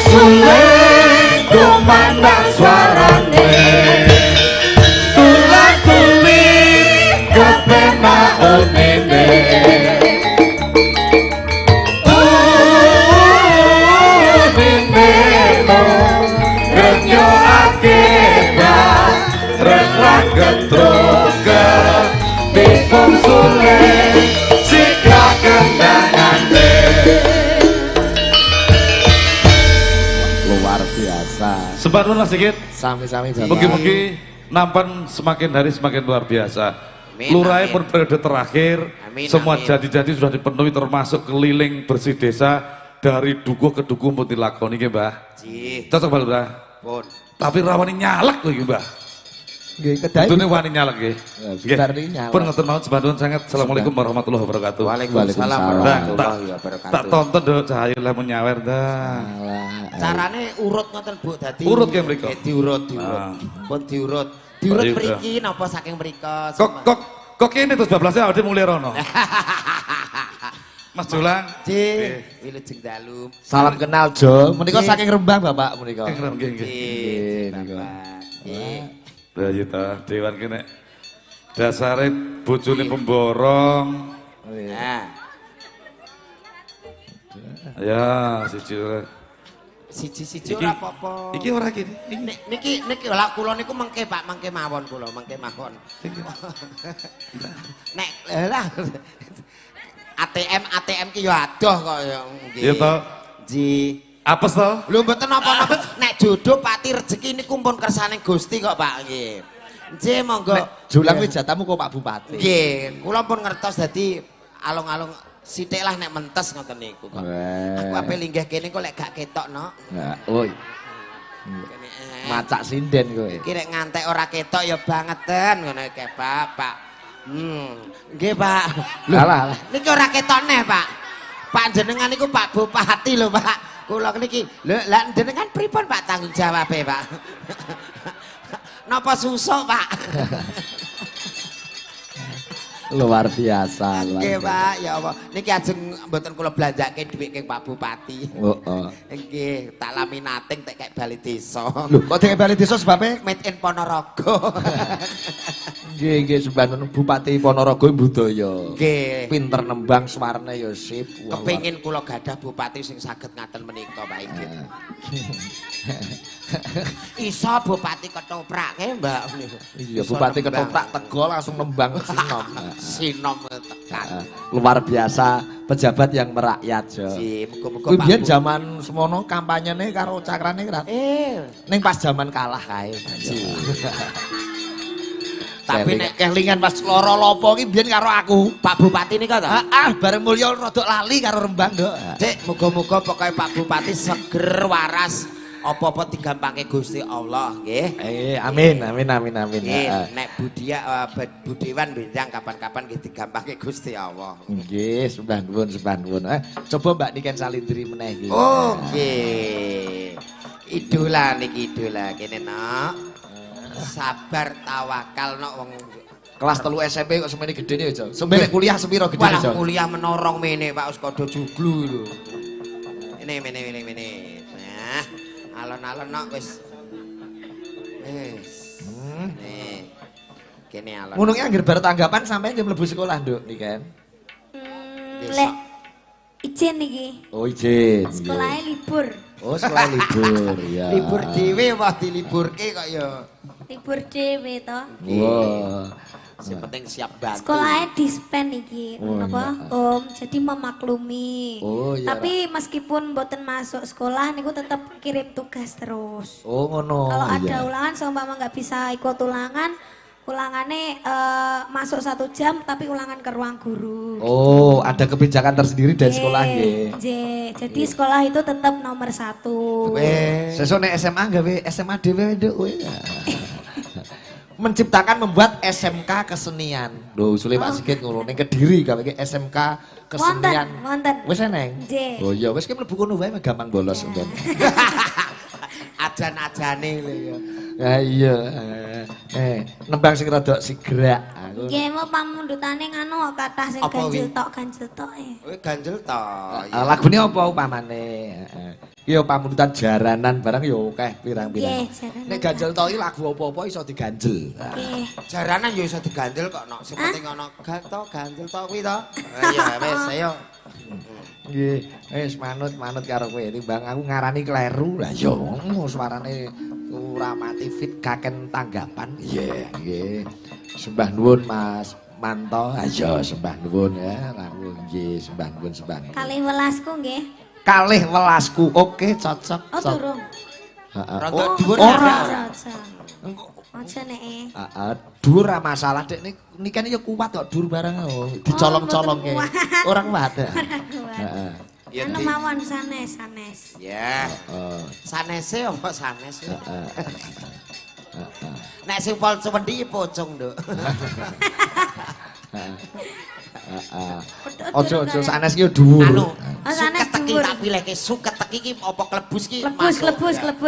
E: suling kumandang suarane tula-tuli kepenak unine Ketroke tipung suling sikra kendangane
C: Luar biasa.
E: sebarlah sedikit
C: Sami-sami Bapak.
E: mugi-mugi nampan semakin hari semakin luar biasa.
B: Amin,
E: Lurah
B: amin.
E: pun periode terakhir
B: Amin,
E: semua
B: amin.
E: janji-janji sudah dipenuhi termasuk keliling bersih desa dari dukuh ke dukuh pun dilakoni nggih Mbah.
B: Ji,
E: Cocok Mbah Lurah.
B: pun.
E: Tapi rawani nyalek lho iki Mbah.
C: Nggih, kedai.
E: Kudune wani nyalek nggih.
C: Ya, sebentar ini nyalek.
E: Pun ngoten mawon sebantuan sangat. Assalamualaikum warahmatullahi wabarakatuh.
B: Waalaikumsalam
C: Waalaikumsalam.
B: warahmatullahi
E: Tak
B: wabarakatuh.
E: tonton dong cahaya lamun nyawer dah.
B: Carane urut ngoten Bu dadi.
E: Urut nggih mriko?
B: Diurut.
E: Ah.
B: Pun diurut. Diurut
E: Baik,
B: mriki napa saking mriko?
E: Kok kene terus bablasnya awake mulai rono. Mas Jolang.
B: Ji, wilujeng dalu.
C: Salam kenal Jo. Menika saking Rembang Bapak menika.
E: Nggih, nggih, nggih.
B: Ji,
C: niku.
B: Bapak. Ji.
E: Lah iya ta, dewan kene. Dasare bojone pemborong.
B: Nah,
E: Ya, siji.
B: siji-siji ora apa-apa.
E: Iki ora iki.
B: Niki lha kula niku mengke Pak, mengke mawon kula, mengke mawon. Nek lah ATM ki yo adoh kok ya nggih.
E: Iya to.
B: Ji.
E: Apes to?
B: Lho mboten napa-napa. Nek jodoh pati rezeki niku pun kersane Gusti kok Pak nggih. Nggih monggo.
C: Julang wis jatamu kok Pak Bupati.
B: Nggih, kula pun ngertos dadi alung-alung sithik lah nek mentes ngoten niku kok.
C: Weh.
B: Aku ape linggih kene kok lek gak ketok no.
C: Nah, oi,
B: Kene,
C: macak sinden kowe.
B: iki rek ngantek ora ketok ya bangeten ngono iki Pak. Pak. Nggih Pak.
C: Alah, alah.
B: Niki ora ketok neh Pak. Pak jenengan niku Pak Bupati lho Pak. Kula niki lho lah jenengan pripun Pak tanggung jawabe Pak? Napa susuk Pak?
C: Luar biasa. luar
B: Nggih
C: biasa.
B: Pak, ya Allah. Niki ajeng mboten kula belanjake dhuwit keng Pak Bupati.
C: Oh, oh.
B: Nggih, tak laminating tek kek bali desa.
C: Lho, kok dhek bali desa sebabe?
B: Made in Ponorogo.
C: Nggih, nggih sembahan Bupati Ponorogo budaya.
B: Nggih.
C: Pinter nembang swarne ya sip. Wah,
B: Kepingin kula gadah bupati sing saged ngaten menika Pak Inggit. Iso bupati ketoprake Mbak.
C: Iya,
B: Iso
C: Bupati
B: nembang.
C: ketoprak tego langsung nembang sinom.
B: Sinom tekan.
C: Luar biasa pejabat yang merakyat, Jo.
B: Si muga-muga
C: Kuwi
B: Pak
C: biyen
B: Bu-
C: zaman semono kampanyene karo cakrane kan. Ning pas zaman kalah kae.
B: Tapi
C: Tapi
B: nek
C: kelingan pas loro lopo ki biyen karo aku.
B: Pak Bupati nika to?
C: Bareng mulya rada lali karo Rembang, Nduk.
B: Dik, muga-muga pokoke Pak Bupati seger waras apa-apa digampangke Gusti Allah nggih.
C: Amin, amin, amin, amin.
B: Nggih,
C: Heeh.
B: nek Budiwan benjang kapan-kapan nggih digampangke Gusti Allah.
C: Nggih, sembah nuwun, sembah nuwun. Coba Mbak Niken Salindri meneh iki.
B: Oh, nggih. Idola niki idola kene nok. Sabar tawakal nok wong
C: Kelas 3 SMP kok semene gedene ya, Jo. Semene kuliah sepiro gedene,
B: walah
C: Jo?
B: kuliah menorong mene Pak wis padha juglu lho. Mene. Nah, alon-alon nok wis. Nih. Kene alon.
C: Ngono ki anggere bar tanggapan sampeyan jam mlebu sekolah, Nduk, Niken.
A: Lek izin iki.
C: Oh, izin.
A: Sekolahnya libur.
C: Oh, sekolah libur, ya.
B: Libur dhewe apa diliburke kok ya.
A: Libur dhewe to.
C: Wah.
B: Sing penting siap bantu.
A: Sekolahnya dispen iki,
C: Oh,
A: apa? Om, jadi memaklumi.
C: Oh, iya,
A: Tapi meskipun mboten masuk sekolah niku tetap kirim tugas terus.
C: Oh, ngono.
A: Kalau ada
C: iya.
A: ulangan seumpama nggak bisa ikut ulangan, ulangannya masuk 1 jam tapi ulangan ke ruang guru.
C: Oh, ada kebijakan tersendiri dari sekolah nggih.
A: Nggih. Jadi sekolah itu tetap nomor 1.
C: Sesuk nek SMA gawe SMA dhewe Nduk kowe. Menciptakan membuat SMK kesenian. Lho, usule Pak Sigit ngono ning Kediri gawe SMK kesenian.
A: Wonten.
C: Wis eneng.
A: Nggih.
C: Oh iya, wis ki mlebu kono wae gampang bolos nggon.
B: Ajan-ajane lho ya.
C: Ya iya. Nembang sing rada sigrak.
A: Nggih, mau pamundutane nganu kathah sing
B: Apa, Wi?
A: ganjel tok e.
B: Kowe ganjel to.
C: Lagune apa upamane? Iya pamundutan jaranan barang ya akeh pirang-pirang.
A: Nggih, jaranan.
C: Nek ganjel tok iki lagu apa-apa iso diganjel.
A: Nggih.
B: Jaranan ya iso digandel kok nok sing penting ana gato gandel to kuwi to. Ya wis ayo.
C: Nggih, wis manut karo kowe timbang aku ngarani kleru. Lah ya suarane ora mati fit kaken tanggapan. Iya, nggih. Sembah nuwun Mas Manto. Ayo sembah nuwun ya. Aku nggih sembah nuwun.
A: Kalih welasku nggih.
C: Kalih welasku. Oke, cocok.
A: Oh durung.
C: Heeh.
B: Rontok dhuwur
C: ora.
A: Aja. Aja nek.
C: Heeh, dhuwur ra masalah Dek niki ya kuat kok dhuwur barang dicolong-colongke. Ora kuat. Heeh.
B: Ya
A: Anu
B: Dik.
A: mawon sanes.
B: Ya.
C: Heeh.
B: Sanese apa sanes?
C: Heeh.
B: Nek sing pol cemendhi pocong, Nduk.
C: Ojo sanes ki dhuwur.
B: Anu,
A: sanes
B: suket teki
A: dhuwur.
B: tak pilihke suket teki ki apa klebus ki
A: Klebus.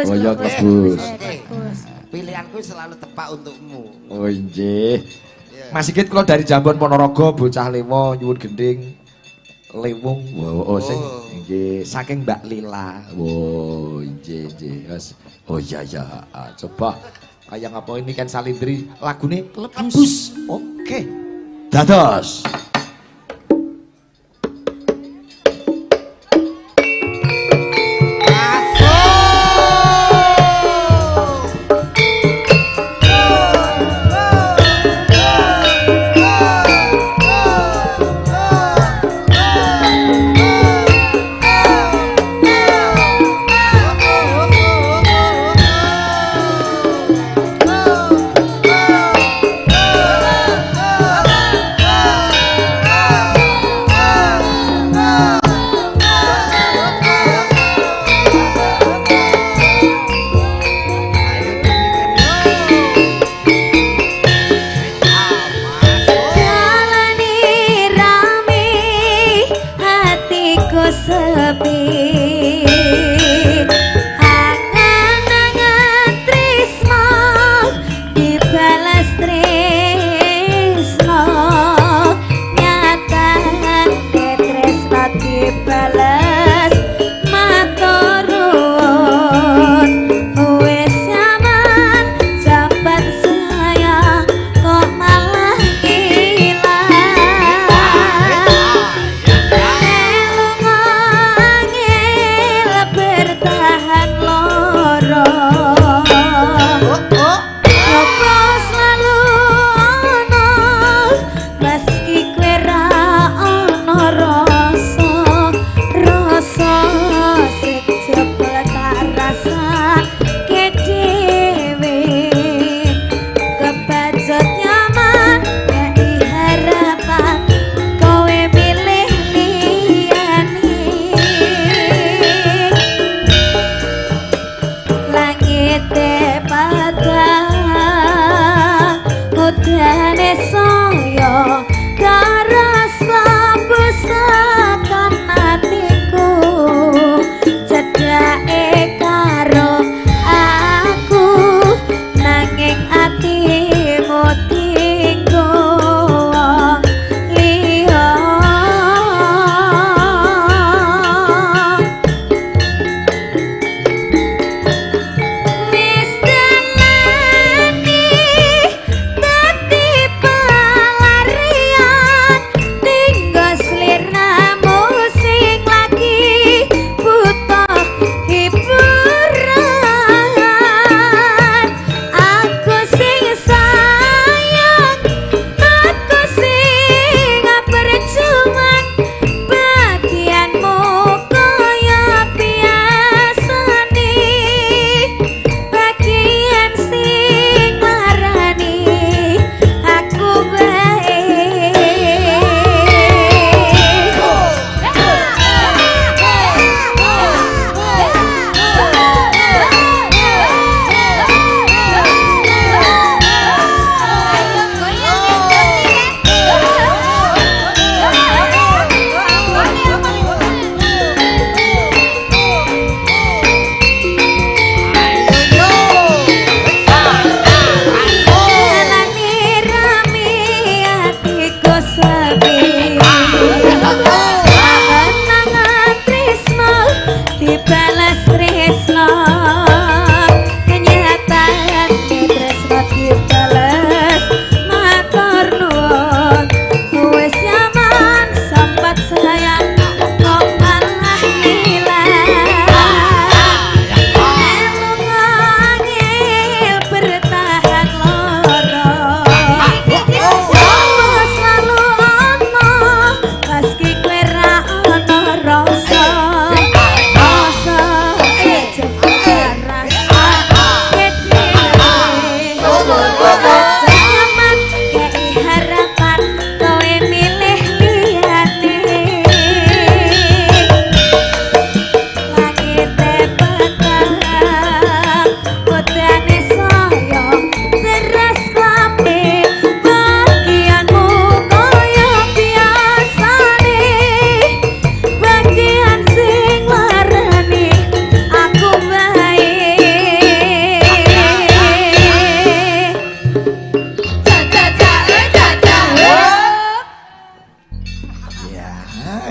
C: Oh iya klebus.
A: Klebus.
B: Pilihanku selalu tepat untukmu.
C: Oh nggih. Mas Sigit kula dari Jambon Ponorogo bocah lewo nyuwun gending lewung. Oh sing nggih saking Mbak Lila. Oh nggih. Oh iya. Coba kayak ngapa ini kan Salindri lagune klebus. Oke. Dados.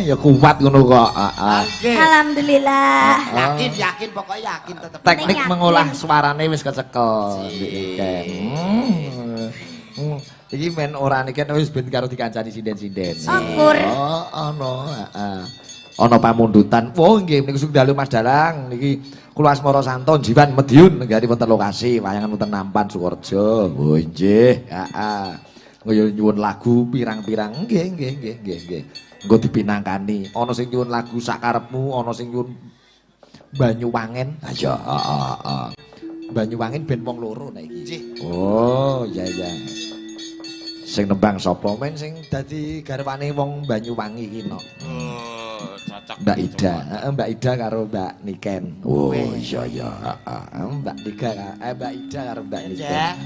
C: ya kuat ngono kok.
B: Nggih.
A: Alhamdulillah.
B: Yakin pokoknya yakin tetep.
C: Teknik
A: yakin.
C: mengolah suarane wis kecekel. Niken. Iki men ora niken wis ben karo dikancani sinden-sinden.
A: Syukur.
C: Oh, ana, heeh. Ana pamundutan. Oh nggih niku sing dalu Mas Dalang niki kula Asmara Santon Jiwan Madiun nenggari wonten lokasi wayangan wonten Nampan Sukorejo. Oh nggih, heeh. Ngoyo nyuwun lagu pirang-pirang nggih. Engko dipinangkani. Ana sing nyuwun lagu sakarepmu, ana sing nyuwun Banyuwangen. Ha ya, heeh. Banyuwangen ben wong loro nek iki. Oh, iya. Sing nembang sapa men sing dadi garwane wong Banyuwangi iki no.
B: Oh, cocok.
C: Mbak Ida, Mbak Ida karo Mbak Niken. Oh iya, heeh. Mbak Ida karo Mbak Niken.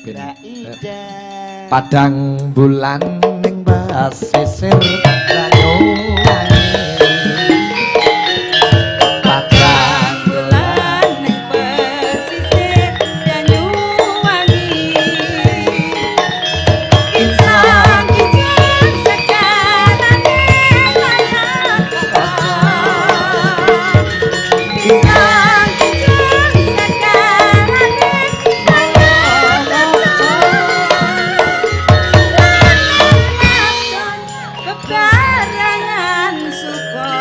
B: Mbak Ida.
C: Padang bulan ning basisir Banyuwangi. Padang
D: bulan ning pesisir Banyuwangi. Insan kijang sekarane layak Insan kijang sekarane bebarengan suka-suka.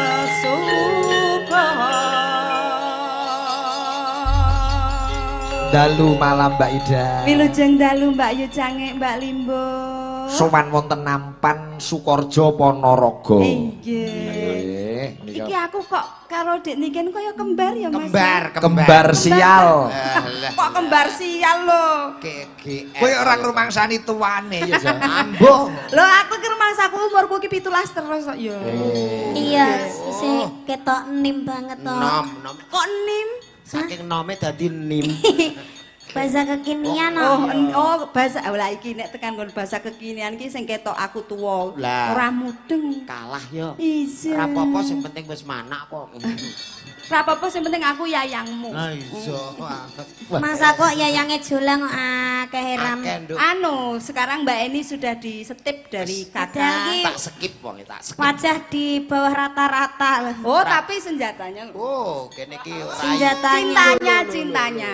C: dalu malam Mbak Ida.
D: Wilujeng dalu Mbak Yu Cange, Mbak Limbo.
C: Sowan wonten Nampan Sukorejo Ponorogo.
D: Iya.
C: Nggih,
D: Iki aku kok karo Dik Niken kaya kembar ya Mas.
C: kembar sial.
D: Kok kembar sial lho.
B: GGS.
C: Kowe ora ngrumangsani tuane ya, Jan.
B: Ambuh.
D: Lho aku ki rumangsaku umurku ki 17 terus kok ya.
A: Iya, sih ketok nim banget toh.
B: Nom.
D: Kok nim?
B: Saking nome dadi nim.
A: Bahasa kekinian
D: Bahasa lah iki nek tekan nggon bahasa kekinian ki sing ketok aku tuwa.
B: Lah.
D: Ora mudeng.
B: Kalah yo.
D: Iya.
B: Ora apa-apa sing penting wis manak kok.
D: Ora apa-apa sing penting aku yayangmu.
B: Lah iso.
A: Masa kok yayange jolang akeh heran.
B: Akeh, Nduk.
D: Anu, sekarang Mbak Eni sudah disetip dari
A: Padahal
D: kakak.
A: ki
B: Tak skip wong tak skip.
A: wajah di bawah rata-rata loh.
D: Oh, tapi senjatanya.
B: Oh, kene iki
A: Senjatanya.
D: Cintanya.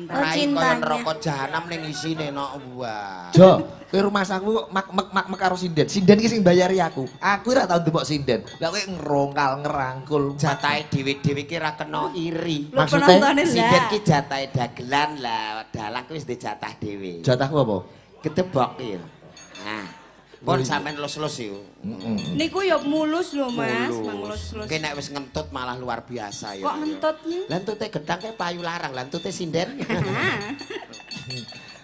A: Oh,
B: rai kaya
A: cintanya.
B: neraka jahanam ning isine no. Wah.
C: Jo, kowe rumah saku mak karo sinden. Sinden iki sing bayari aku. Aku ora tau ndepok sinden. Lah kowe ngerongkal ngerangkul.
B: Jatahe dhewe-dhewe ki ra kena iri.
D: Lu
C: Maksudnya,
D: penontonnya
B: Sinden
D: lah.
B: ki jatahe dagelan lah, dalang ki wis di jatah dhewe.
C: Jatahku apa?
B: Ketebok ki. Nah, pun sampean lus-lus yo.
D: Niku ya mulus lho Mas, manglus-lus.
B: Ki nek wis ngentut malah luar biasa ya.
D: Kok ngentutnya?
B: Lah entute gedang ke payu larang, lah entute sinden.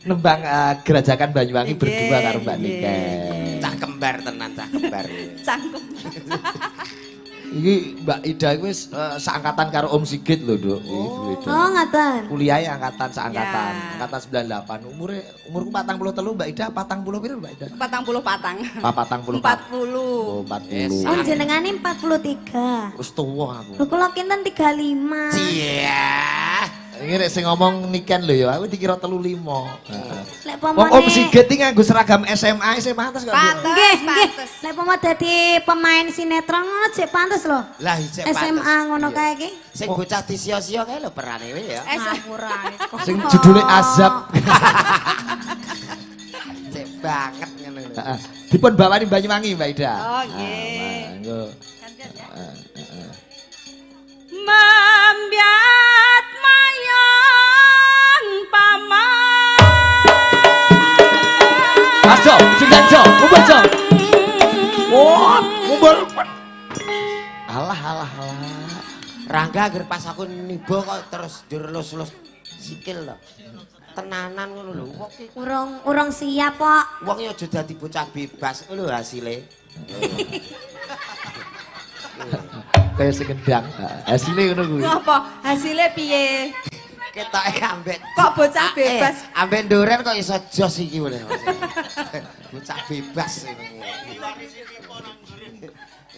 C: Nembang gerajakan Banyuwangi
D: Nggih,
C: berdua karo Mbak
D: nggih,
C: Niken.
B: Cah kembar tenan, cah kembar.
D: Cangkem.
C: Iki Mbak Ida iku wis seangkatan karo Om Sigit lho, Nduk. Iki
A: Oh, ngaten.
C: kuliahnya angkatan seangkatan,
D: Ya.
C: angkatan 98. Umurku 43, Mbak Ida 40 piro Mbak Ida?
D: 40 patang.
C: 40.
D: 40.
C: Oh, 40.
B: Yes.
A: Oh, jenengane 43.
C: Wis tuwa aku.
A: Lho kula kinten 35.
B: Iya.
C: Iki nek sing ngomong Niken lho ya, aku dikira 35. Heeh.
A: Lek
C: Wong
A: pomone
C: Om Sigit iki nganggo seragam SMA pantes kok.
D: Pantes,
A: Nggih, nggih.
D: pantes.
A: Lek pomo dadi pemain sinetron ngono jek pantes lho.
B: Lah ijek pantes.
A: SMA ngono
B: Iya.
A: kae iki.
B: Sing bocah disio-sio kae lho perane we ya.
A: Ngapurane.
C: Sing judulnya Azab.
B: Cek banget ngono lho.
C: Heeh. Dipun bawani Banyuwangi Mbak Ida.
D: Oh, nggih.
C: Monggo.
D: Gantian ya. Mambiat mayang paman.
C: Ajo, sing Jo, ngumpul Jo. Wah, ngumpul. Alah.
B: Rangga agar pas aku nibo kok terus direlus-lus sikil lho. Tenanan ngono lho. Wong ki
A: Urung siap kok.
B: wong ya aja dadi bocah bebas lho hasile.
C: Kayak sing gendang. Hasilnya ngono kuwi.
D: Ngopo? Hasilnya piye?
B: Ketoke ambek
D: Kok bocah bebas?
B: ambek nduren kok iso jos iki boleh. Bocah bebas ini.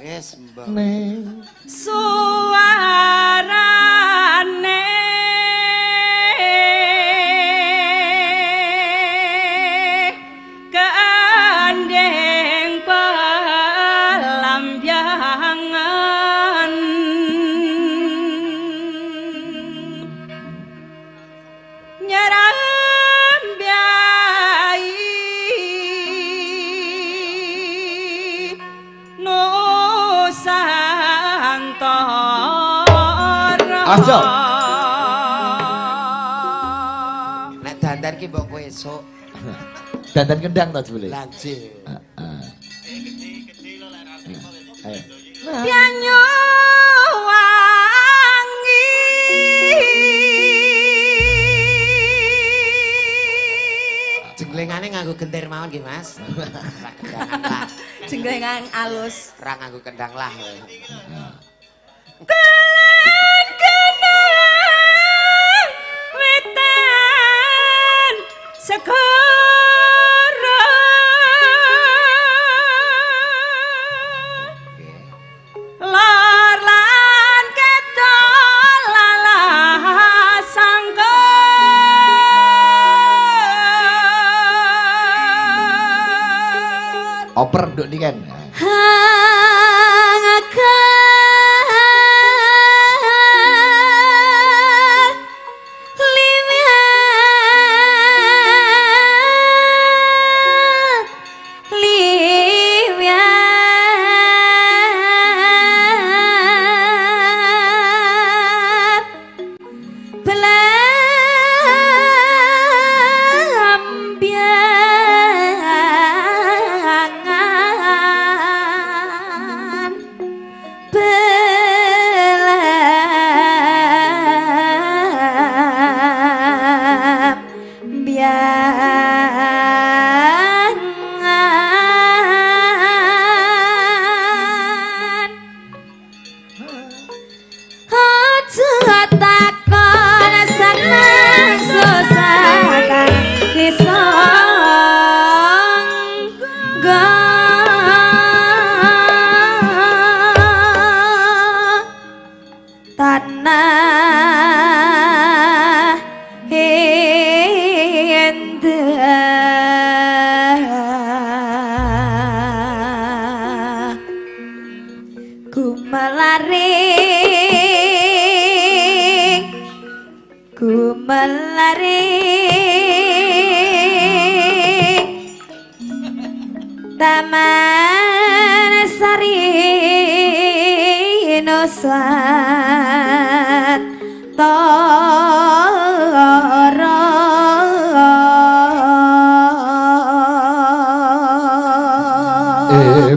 B: Wis mbok.
C: Neng.
D: Suarane keandeng pelambian
C: Aja.
B: Nek dandan ki mbok kowe esuk.
C: Dandan kendang ta jebule.
B: Lanjut.
C: Ayo.
D: Pianyo wangi
B: Jenglengane nganggo genter mawon nggih Mas. Ra kendangan lah.
D: jenglengan alus.
B: Ra nganggo kendang lah.
D: Wetan segara lar lan kedol lalah sangka
C: Oper nduk niken.
A: Taman Sari Nusat Toro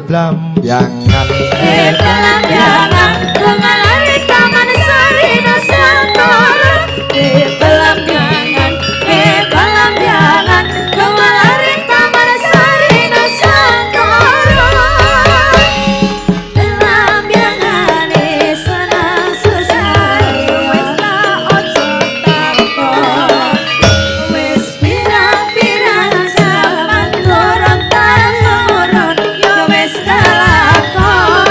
C: Blamyangan
A: Blamyangan Kumalari Taman Sari Nusat Toro Blamyangan Blamyangan Kumalari Taman Sari Nusat Toro Blamyangan senang susah wis tak ojo tako wis pirang-pirang zaman turun temurun yo wis kelakon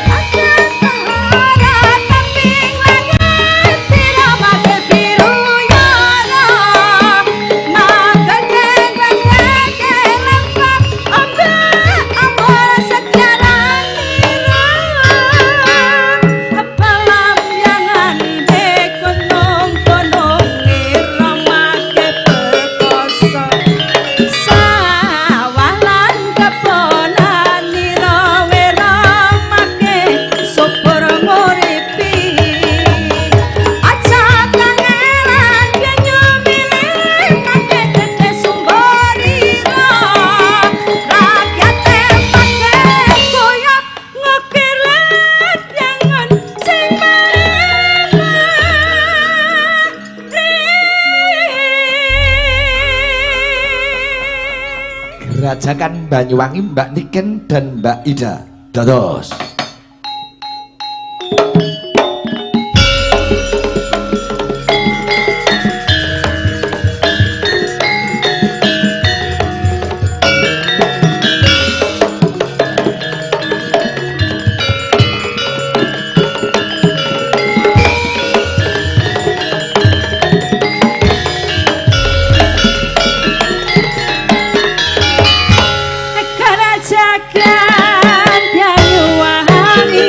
A: ada tahara kambing langit piramide biru yara magandeng gandeng lempar ombak amor sekiaran nira pelamyangan de gunung-gunung ngiramake perkoso sawalan kebonan nira weramake subur nguripi aja kangelan banyu milih kake dede sumberira rakyate pake koyok ngekilat jangan sing
C: Gerajakan Banyuwangi Mbak Niken dan Mbak Ida. Dados.
A: Kerajakan Banyuwangi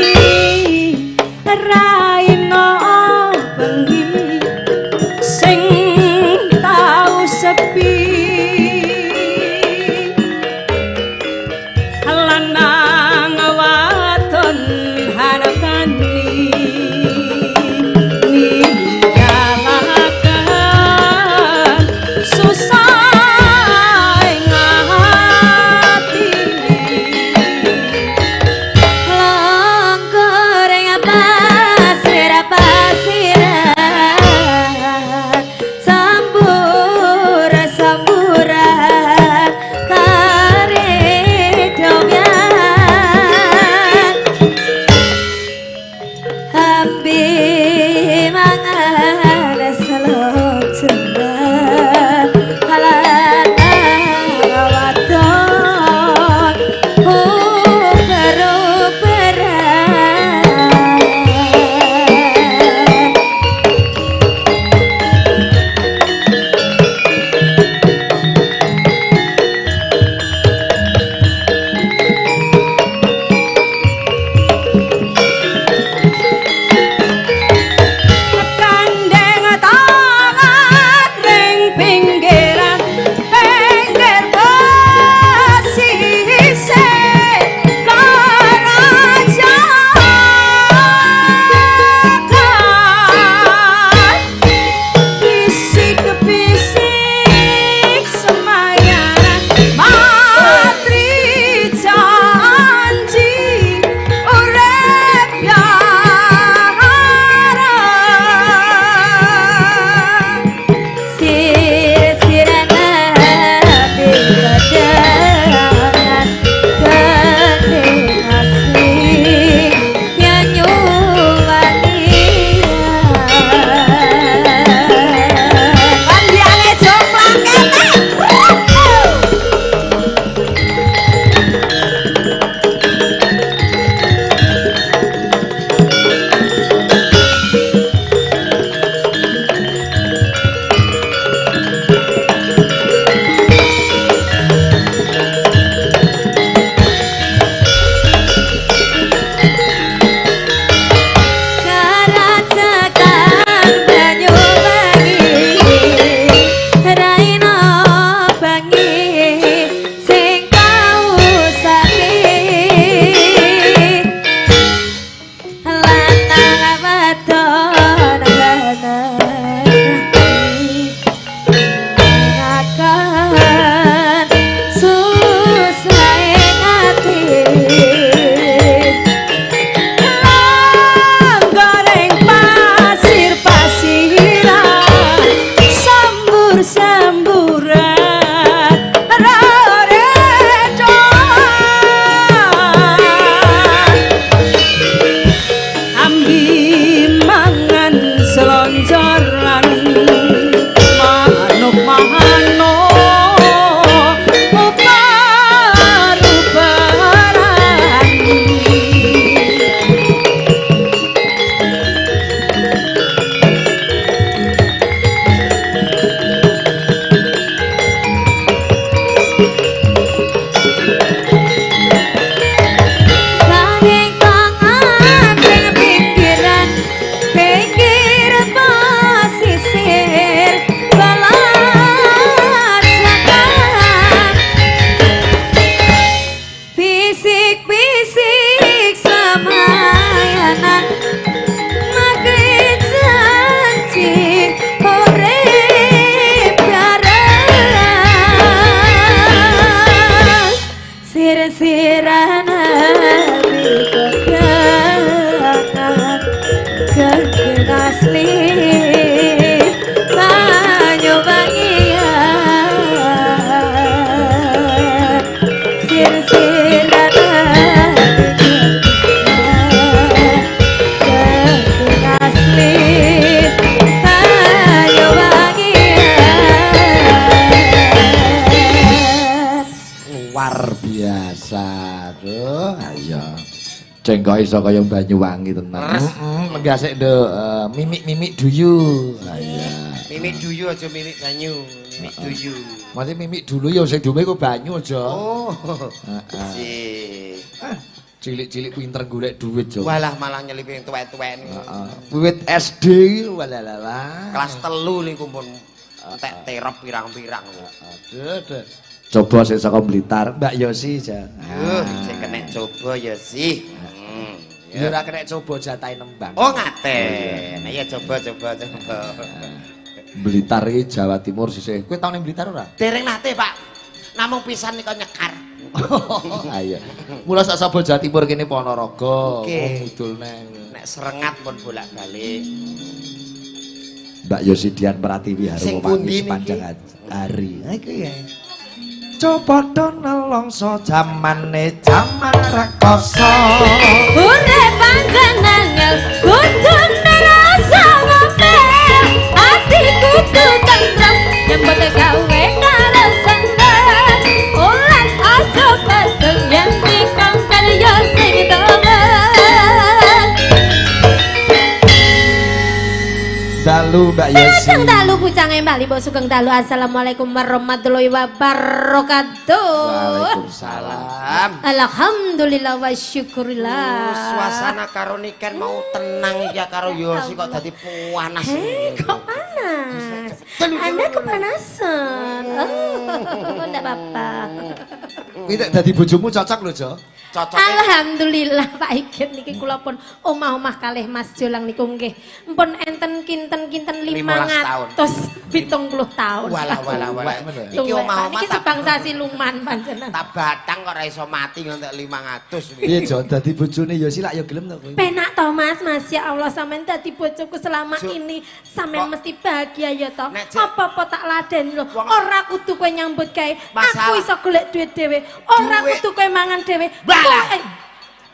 C: luar biasa. Tuh, ayo. Cengkok iso kaya Banyuwangi tenan. Lenggah sik nduk, mimik-mimik duyu. Ayo.
B: Mimik duyu aja mimik banyu, mimik duyu.
C: Masih mimik dulu ya sing duwe ku banyu aja.
B: Oh.
C: Heeh.
B: Sih.
C: Cilik-cilik pinter golek duit, Jo.
B: Walah malah nyelipi yang tuwek-tuwek nih.
C: Wiwit SD walalala.
B: Kelas 3 niku pun entek terop pirang-pirang.
C: Aduh. Coba sing saka Blitar, Mbak Yosi ja.
B: Cek kena coba ya sih.
C: Ya ora kena coba jatahe nembang.
B: Oh ngaten. Nah ya coba.
C: Blitar iki Jawa Timur sisih. Kowe tau ning Blitar ora?
B: Dereng nate, Pak. Namung pisan nika nyekar.
C: Ayo. Mula sak sapa Jawa Timur kene Ponorogo.
B: Oke.
C: Ngudul neng.
B: Nek serengat pun bolak-balik.
C: Mbak Yosi Dian Pratiwi
B: Sing
C: Harum
B: pundi
C: Pangis
B: niki?
C: panjang hari. Ha iku ya. Coba do nelongso jamane jaman rekoso.
A: Urip panjenengan kudu nrasa ngopel, ati kudu tentrem, nyambut gawe karo seneng. Ulan aja padha yen dikon karya sing dolen.
C: Dalu Mbak Yosi.
A: Sugeng dalu pucange Mbak Limbo sugeng dalu. Assalamualaikum warahmatullahi wabarakatuh.
B: Waalaikumsalam.
A: Alhamdulillah wa syukurillah.
B: Suasana karo niken mau tenang ya karo Yosi kok dadi panas.
A: Kok panas? Anda kepanasan. Oh, enggak apa-apa.
C: Kuwi dadi bojomu cocok lho, Jo.
B: Cocok.
A: Alhamdulillah Pak Igen niki kula pun omah-omah kalih Mas Jolang niku nggih. Mpun enten kinten-kinten 570 tahun.
B: Walah. Iki
A: Tuwek, Pak.
B: omah-omah
A: Niki sebangsa siluman panjenengan.
B: tak batang kok ora iso mati ngantek 500.
C: Piye, Jo? Dadi bojone Yosi lak ya gelem to kowe.
A: Penak to Mas, Masya Allah sampean dadi bojoku selama ini sampean
B: Kok-
A: mesti bahagia ya to.
B: Nek, Jek.
A: Apa-apa tak ladeni lho.
B: Wong-
A: Ora kudu kowe nyambut gawe.
B: Masalah-
A: Aku iso golek duit dhewe. Ora
B: Duit.
A: kudu kowe mangan dhewe.
B: Balah.
A: Kowe-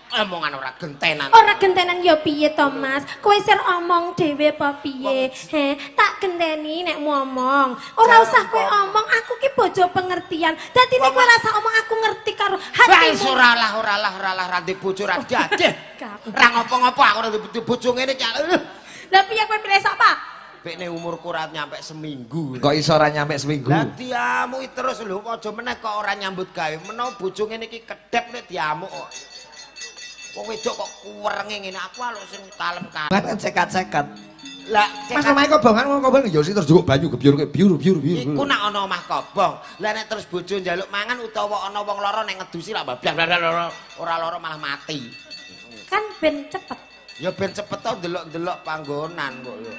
B: Omongan ora gentenan.
A: Ora gentenan ya piye to Mas? Kowe sir omong dhewe apa piye? He, tak genteni nek ngomong. Ora usah kowe omong, aku ki bojo pengertian. Dadi nek kowe rasa omong aku ngerti karo
B: Wis
A: hatimu.
B: ora lah ndek bojo ra dadeh. Ra ngopo-ngopo aku ora ndek bojo ngene iki.
A: Lah piye kowe pilih sapa?
B: Bekne umurku ora nyampe seminggu.
C: Kok iso ora nyampe seminggu?
B: Lah diamuk terus lho, aja meneh kok ora nyambut gawe. Menawa bojo ngene iki kedep nek diamuk kok. Wong wedok kok kuwerenge ngene aku lho sing kalem-kalem.
C: Kan cekat-cekat.
B: Lah
C: Mas omahe kobongan ngono kobong Yosi terus jukuk banyu gebyur.
B: iku nak ana omah kobong. Lah nek terus bojo njaluk mangan utawa ana wong lara nek ngedusi lah bablas ora lara malah mati.
A: Kan ben cepet.
B: Ya ben cepet to ndelok-ndelok panggonan kok lho.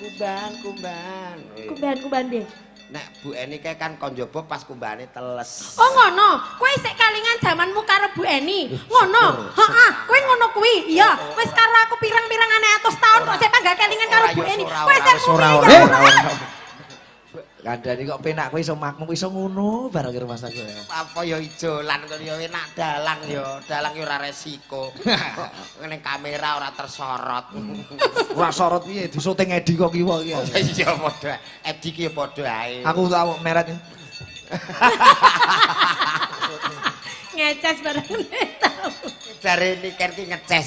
B: Kumban.
A: Kuban deh.
B: Nek Bu Eni kae kan kon njaba pas kumbane teles.
A: Oh ngono, kowe isik kalingan jamanmu karo Bu Eni. Ngono. Heeh, kowe ngono kuwi. Iya, wis karo aku pirang-pirangane atus tahun kok sik panggah kalingan karo Bu Eni. Kowe sik ngomong ya.
C: Kandhani kok penak kowe iso makmum iso ngono bareng rumah saku.
B: Apa ya ijolan kok ya enak dalang ya ora resiko. Ning kamera ora tersorot.
C: Ora sorot piye disyuting Edi kok kiwa iki.
B: Iya padha. Edi ki ya padha ae.
C: Aku tau meret.
A: Ngeces bareng tau.
B: Jare niken ki ngeces.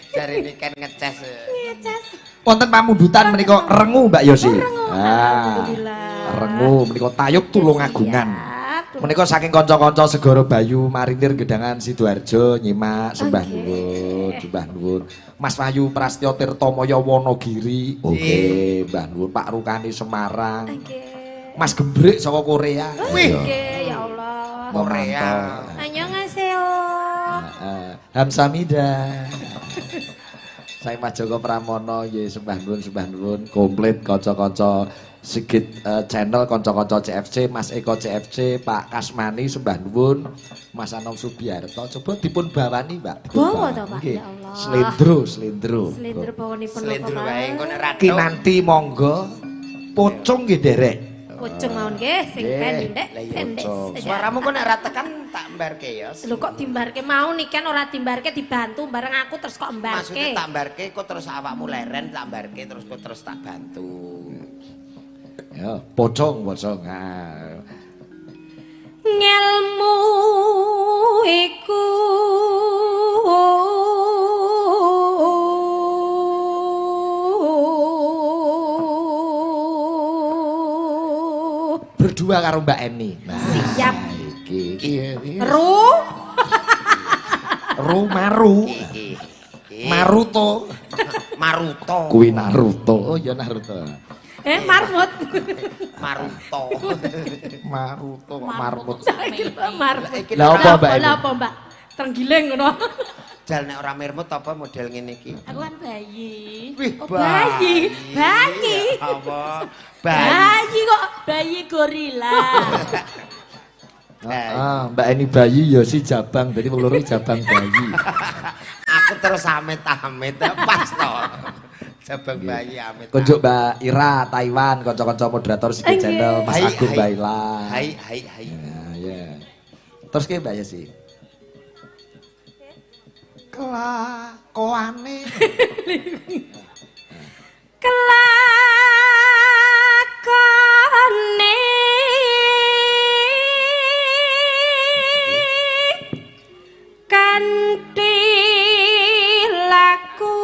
B: Jare niken ngeces.
A: Ngeces.
C: Wonten pamundutan menika Rengu Mbak Yosi.
A: Alhamdulillah.
C: Rengu menika Tayub Tulungagungan. Menika saking kanca-kanca Segara Bayu Marinir Gedangan Sidoarjo nyimak sembah nuwun. Mas Wahyu Prastyo Tirtamaya Wonogiri. Oke, Mbah nuwun Pak Rukani Semarang. Mas Gembrik saka Korea.
B: Wih.
A: Oke, ya Allah.
B: Korea.
A: Annyeonghaseyo.
C: Hamsamida. Saya Mas Joko Pramono nggih sembah nuwun komplit kanca-kanca Sigit channel kanca-kanca CFC, Mas Eko CFC, Pak Kasmani sembah nuwun, Mas Anom Subiarto. Coba dipun bawani, Mbak.
A: Bawa to, Pak. Ya Allah.
C: Slendro.
A: Slender bawanipun
B: Slendro wae engko nek ra
C: Kinanti monggo pocong nggih derek.
A: Pucung mawon nggih sing pendek.
B: Lah iya,
A: Pendek.
B: Suaramu kok nek ra tekan tak mbarke ya.
A: Lho kok dimbarke mau nih kan ora dimbarke dibantu bareng aku terus kok
B: Maksudnya
A: mbarke.
B: tak mbarke kok terus awakmu leren tak mbarke terus kok terus tak bantu.
C: Ya, pocong.
A: Ngelmu
C: karo Mbak Eni.
A: Siap.
C: Iki.
A: Ru
C: Maru. Maruto.
B: Maruto.
C: Kuwi Naruto. Oh ya Naruto.
A: Marmut.
B: Maruto.
C: Marmut.
A: Marmut.
C: Lah apa Mbak Eni?
A: Lah apa Mbak? Trenggiling ngono.
B: Jal nek ora mirmut apa model ngene iki?
F: Aku kan bayi.
B: Wih,
A: Bayi.
B: Ya apa? Bayi.
F: Bayi kok bayi gorila.
C: Mbak Eni bayi ya si jabang, jadi wong loro jabang bayi.
B: Aku terus amit-amit pas to. Jabang bayi amit.
C: Konjuk Mbak Ira Taiwan, kanca-kanca moderator Sigi Channel, Mas
B: Hai,
C: Agung
B: hai.
C: Baila.
B: Hai.
C: Nah, ya. Terus ki Mbak Yesi. Kelakuane.
A: Kelakone kanthi laku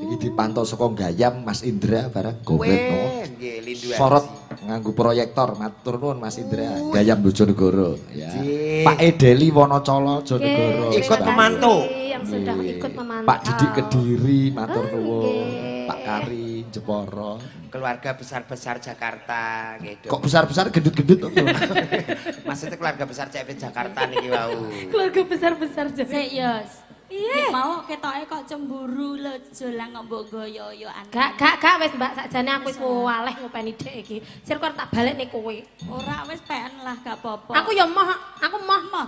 C: Iki dipantau saka gayam Mas Indra barang
B: Kowe
C: gowet no.
B: nggih lindu.
C: Sorot nganggo proyektor, matur nuwun Mas Indra. Gayam Bojonegoro ya.
B: Jih.
C: Pak Edeli Wonocolo Bojonegoro.
A: Oke,
B: Ikut
A: terima
B: memantau.
A: kasih yang sudah ikut memantau.
C: Pak Didik Kediri matur nuwun.
A: Oke.
C: Pak Kari Jeporo.
B: Keluarga besar-besar Jakarta gitu.
C: Kok besar-besar gendut-gendut apa?
B: Maksudnya keluarga besar CP Jakarta niki wau.
A: Keluarga besar-besar jadi.
F: Sik Yos.
A: Iya.
F: Mau ketoke kok cemburu lho jolang kok mbok goyo-goyoan.
A: Gak wis Mbak sakjane aku wis waleh ngopeni dhek iki. Sir kok tak balik nih kowe.
F: Ora wis peken lah gak apa-apa.
A: Aku ya moh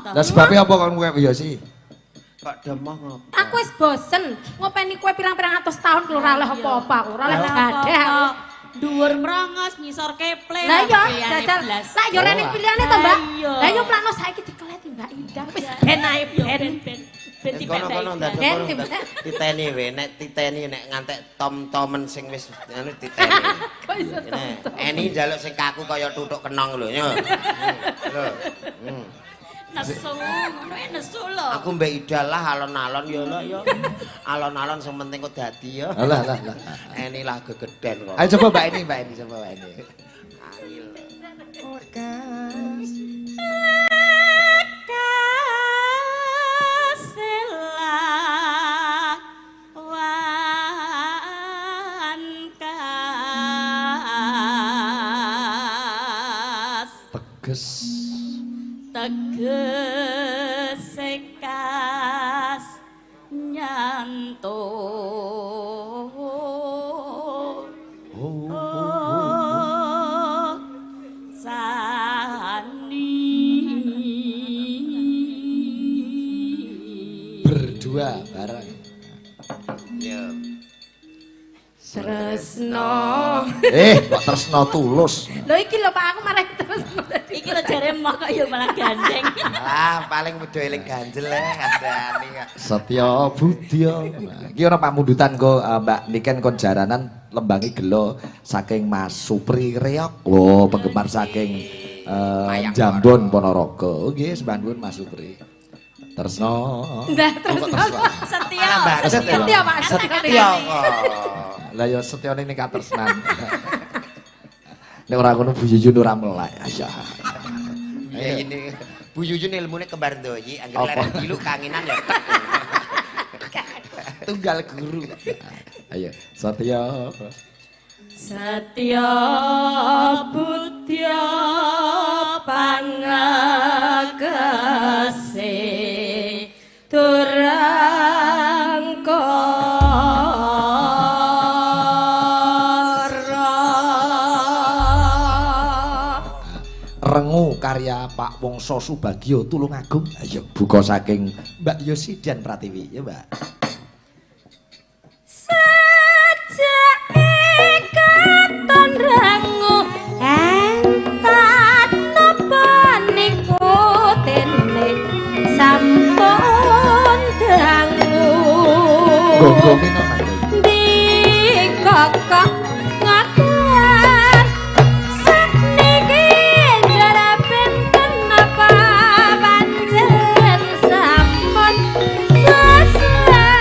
F: to.
C: Lah sebabnya apa kon kowe ya sih?
B: Kok demah ngopo?
A: Aku wis bosen ngopeni kowe pirang-pirang atus tahun keluar oleh apa-apa aku. Ora oleh gadah aku.
F: Dhuwur mrongos ngisor keple.
A: Lah iya,
F: pilihannya
A: jajal.
F: blas.
A: Lah yo rene pilihane to, Mbak.
F: Iya.
A: Lah yo plano saiki dikeleti Mbak Indah. Wis ben ae ben.
F: Ben
B: Kono-kono ndak
A: Ben,
B: kono ndak. Titeni we nek titeni nek ngantek tom-tomen sing wis anu titeni.
A: Kok iso to?
B: Nek Eni njaluk sing kaku kaya tutuk kenong lho yo. Lho.
F: Nesu, ngono nesu lho.
B: Aku mbek Ida lah alon-alon yo lho yo. Alon-alon sing penting kok dadi yo.
C: Lah.
B: Eni lah gegeden kok.
C: Ayo coba Mbak Eni, coba Mbak Eni.
B: Angil.
F: Kaselah wankas tegese kas nyantuk
C: Berdua bareng.
B: Yo.
A: Tresno.
C: Kok tresno tulus.
A: Lho iki lho Pak aku marah tresno.
F: iki lho jare mok kok ya malah gandeng.
B: Ah, paling wedo eling ganjel kandhani kok.
C: Setya Budya. Nah, iki ana pamundutan kok Mbak Niken kon jaranan lembangi gelo saking Mas Supri Reok. Oh, penggemar saking Jambon Ponorogo. Oh nggih, sembah nuwun Mas Supri. Tresno.
A: Ndah tresno.
F: Setia.
A: Setia Pak.
B: Setia kok.
C: Lah ya setyane ning katresnan. Nek ora ngono Bu Yuyun ora melek. Ya.
B: Ya ini Bu Yuyun ilmune kembar ndoyi, anggere leren diluk kangenan ya.
C: Tunggal guru. Ayo, Satya.
F: Setya Budya pangagese durang
C: Rengu karya Pak Wongso Subagio Tulungagung. Ayo buka saking Mbak Yosi dan Pratiwi ya, Mbak.
A: Sajake katon rangu entat napa niku tene sampun dangu.
C: Gonggongi nama
A: Di kokok ngatur sakniki jare pinten napa pancen sampun bosan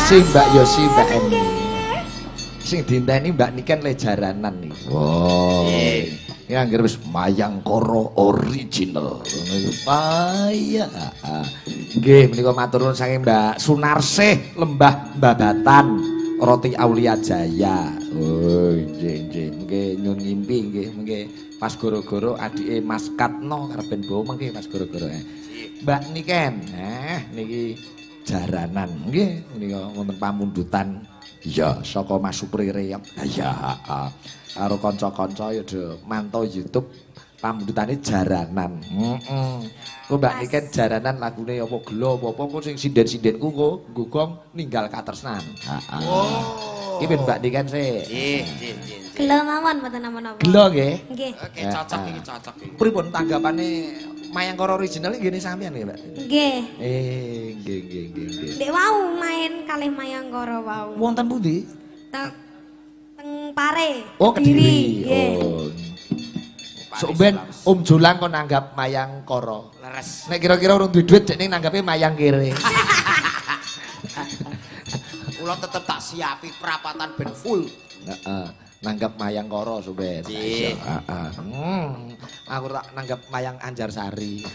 C: Yosi, Mbak Yosi, Mbak Eni. Sing dinteni Mbak Niken le jaranan nih. Wow. Ini anggere wis Mayang Koro original. Paya. Nggih, menika matur nuwun saking Mbak Sunarsih Lembah Babatan, Roti Aulia Jaya. Oh, nggih. Nggih nyun ngimpi nggih, nggih. Pas goro-goro adike Mas Katno karepen bawa mengke Mas goro-goro. Mbak Niken, niki jaranan nggih menika wonten pamundutan. Iya, saka Mas Supri Reyep. Iya, karo kanca-kanca ya do mantau YouTube pamundutane jaranan. Kok Mbak Niken jaranan lagune apa gelo apa sing sinden-sindenku kok nggugong ninggal katresnan. Heeh. Iki ben Mbak Niken sih.
B: Nggih.
A: Gelo mawon mboten napa-napa.
C: Gelo nggih.
A: Nggih.
B: Oke, cocok iki, cocok iki.
C: Pripun tanggapane Mayang Koro original ngene sampean nggih, Mbak?
A: Nggih.
C: Nggih.
A: Dek wau main kalih Mayang Koro wau.
C: Wonten pundi?
A: Teng Pare.
C: Oh, Kediri.
A: Nggih.
C: Oh. Sok ben Om Jolang kon nanggap Mayang Koro.
B: Leres.
C: Nek kira-kira urung duwe duit cek ning nanggape Mayang kere.
B: Kula tetep tak siapi perapatan ben full.
C: Heeh. Nanggap Mayang Koro soben.
B: Nggih.
C: Heeh. Aku tak nanggap Mayang Anjarsari.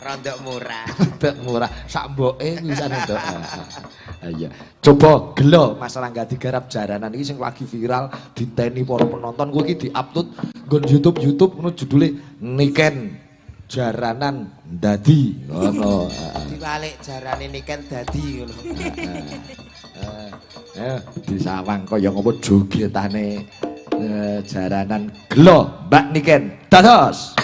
B: Rondok murah.
C: Rondok murah. Sak mboke kuwi wisane ndok. Iya. Coba gelo Mas Rangga digarap jaranan iki sing lagi viral diteni para penonton kuwi iki di-upload nggon YouTube ngono judule Niken Jaranan Dadi ngono.
B: Dibalik jarane Niken dadi ngono.
C: Disawang kaya ngopo jogetane jaranan gelo Mbak Niken dados.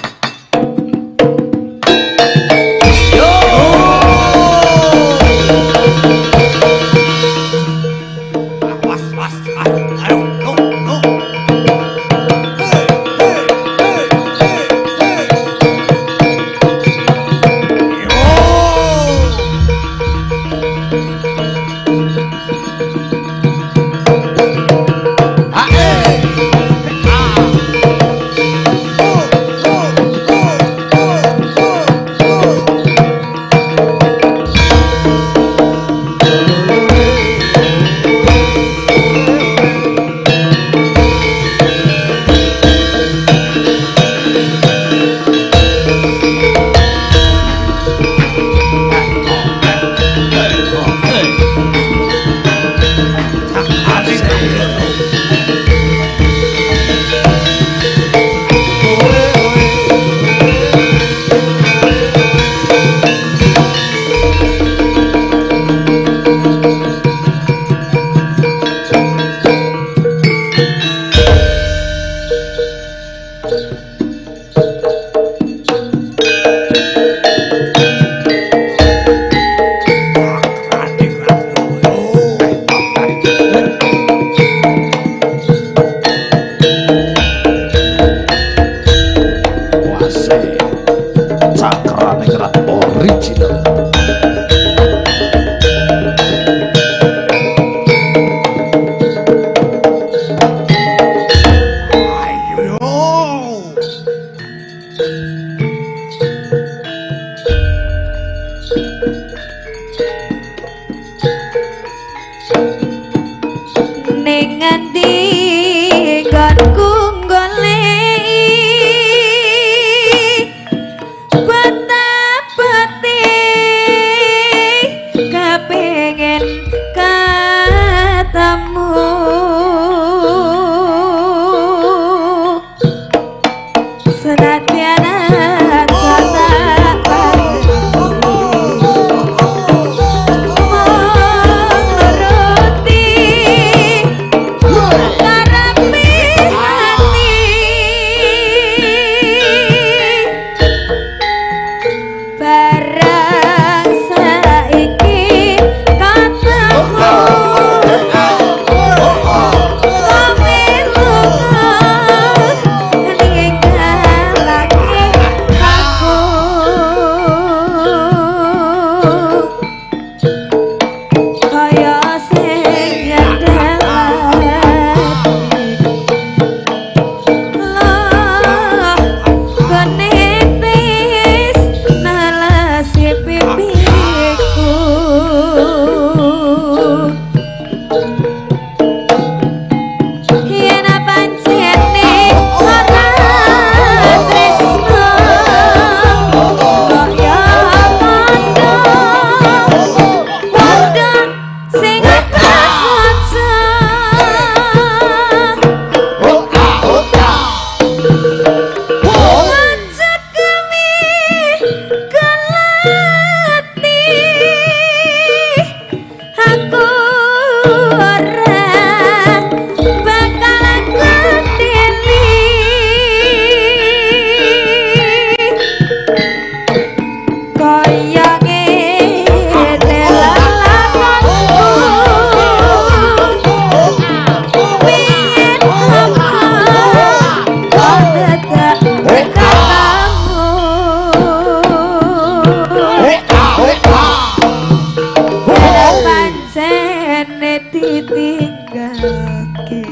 A: ditinggalke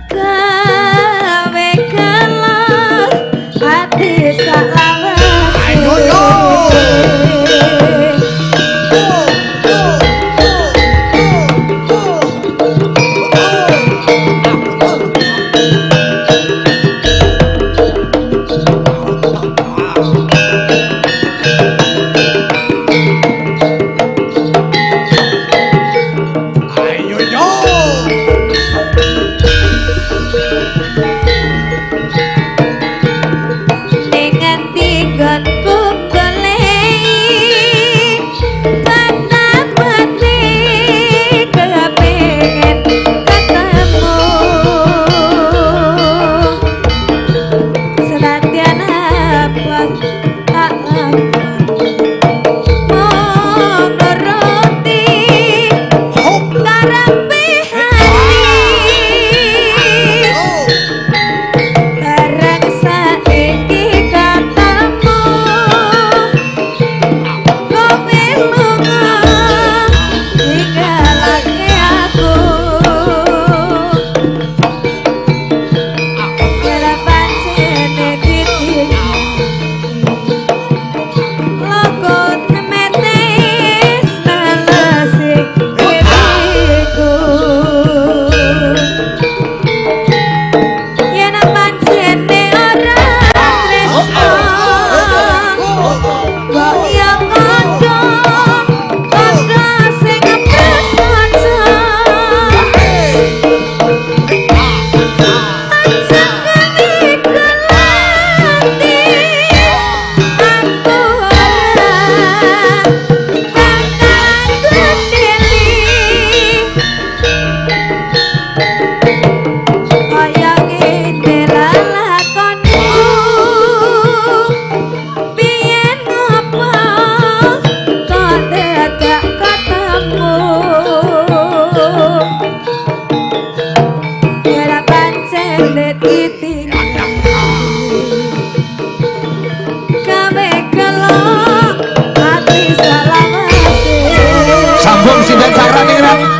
A: gawe kalah hati salawase ayo yo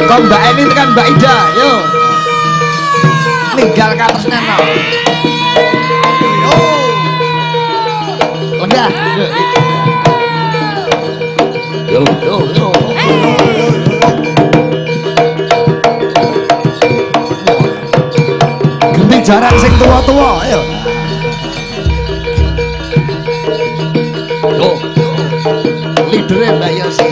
C: kok Mbak Eni tekan Mbak Ida, yo ninggal katusnya no lenggah yo ganti jaran sing tua-tua, ayo yo leadernya Mbak Yosi.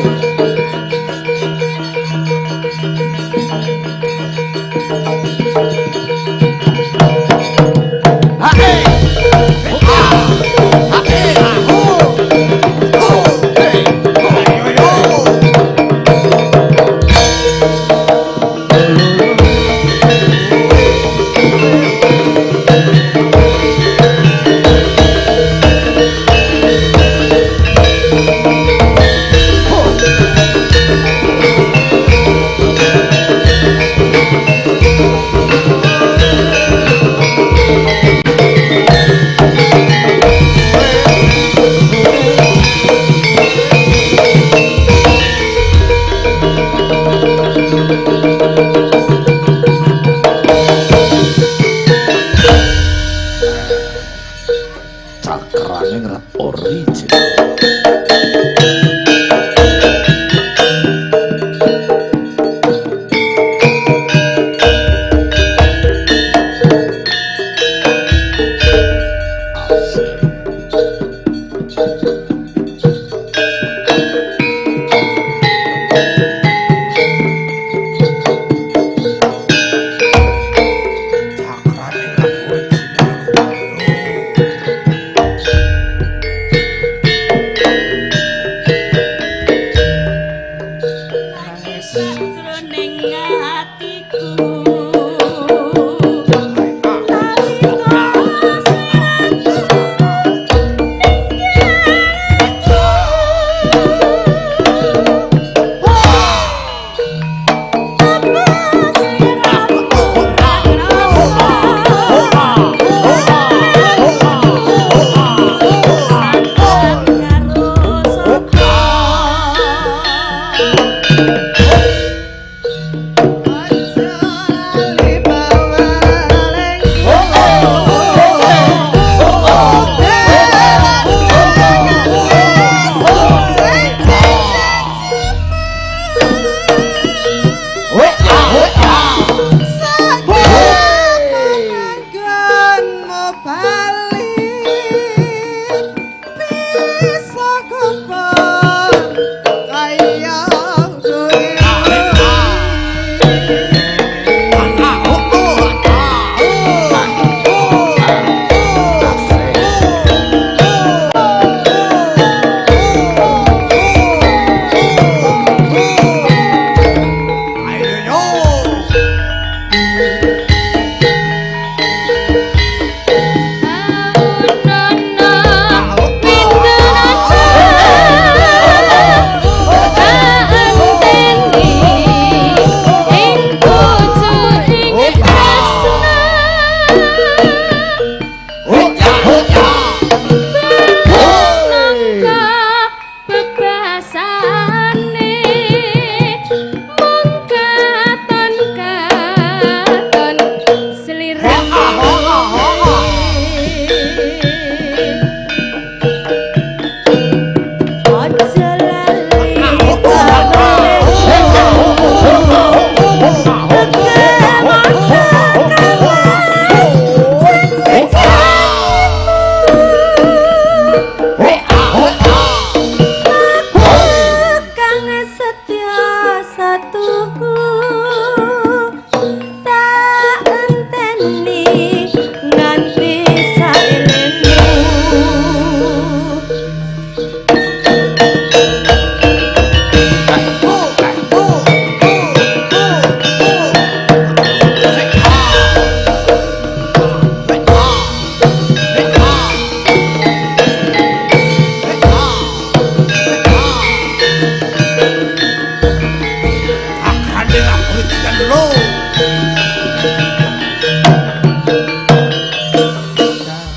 B: Hentikan dulu.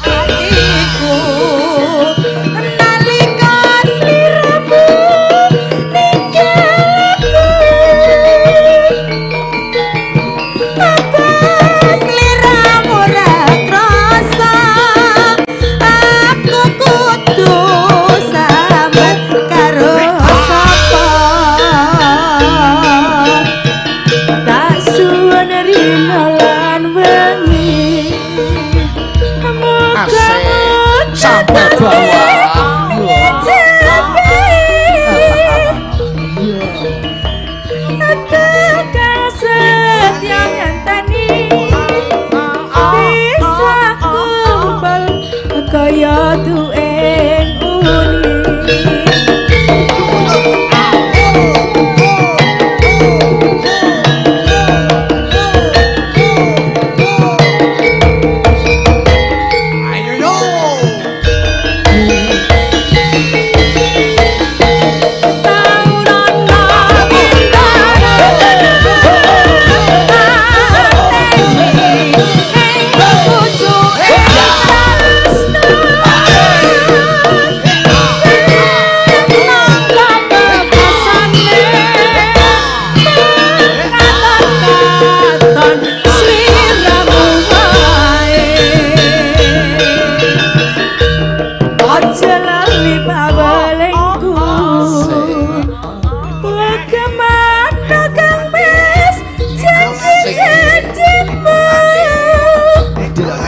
D: Hatiku nalika sliramu ninggalku apa sliramu ra krasa aku kudu sambat karo sapa tak suwun rina lan wengi
C: sampai bawah.
D: Kaya tueng uni
B: Ayo yo.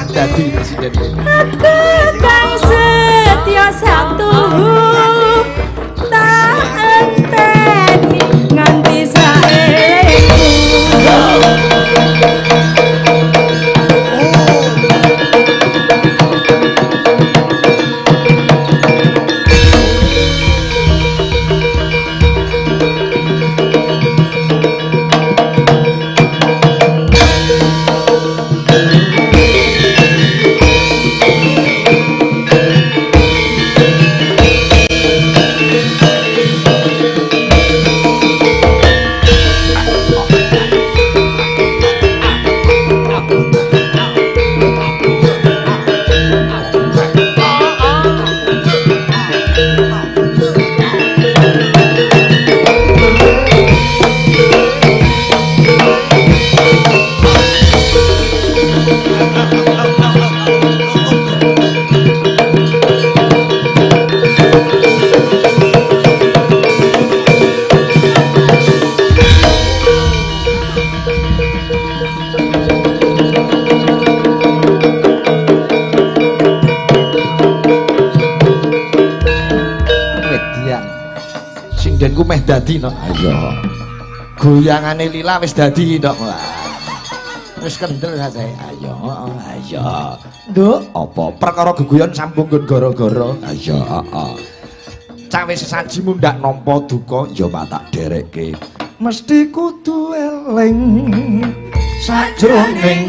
C: Dadi presiden.
D: aku kang setya satu tak enteni nganti saelengku
C: Sindenku meh dadi no. Ayo. Goyangane Lila wis dadi no. Wis kendel sae. Ayo, ayo. Nduk, apa perkara geguyon sambung nggon gara-gara? Ayo, heeh. Cawe sesaji mundak nampa duka ya tak derekke. Mesti kudu eling sajroning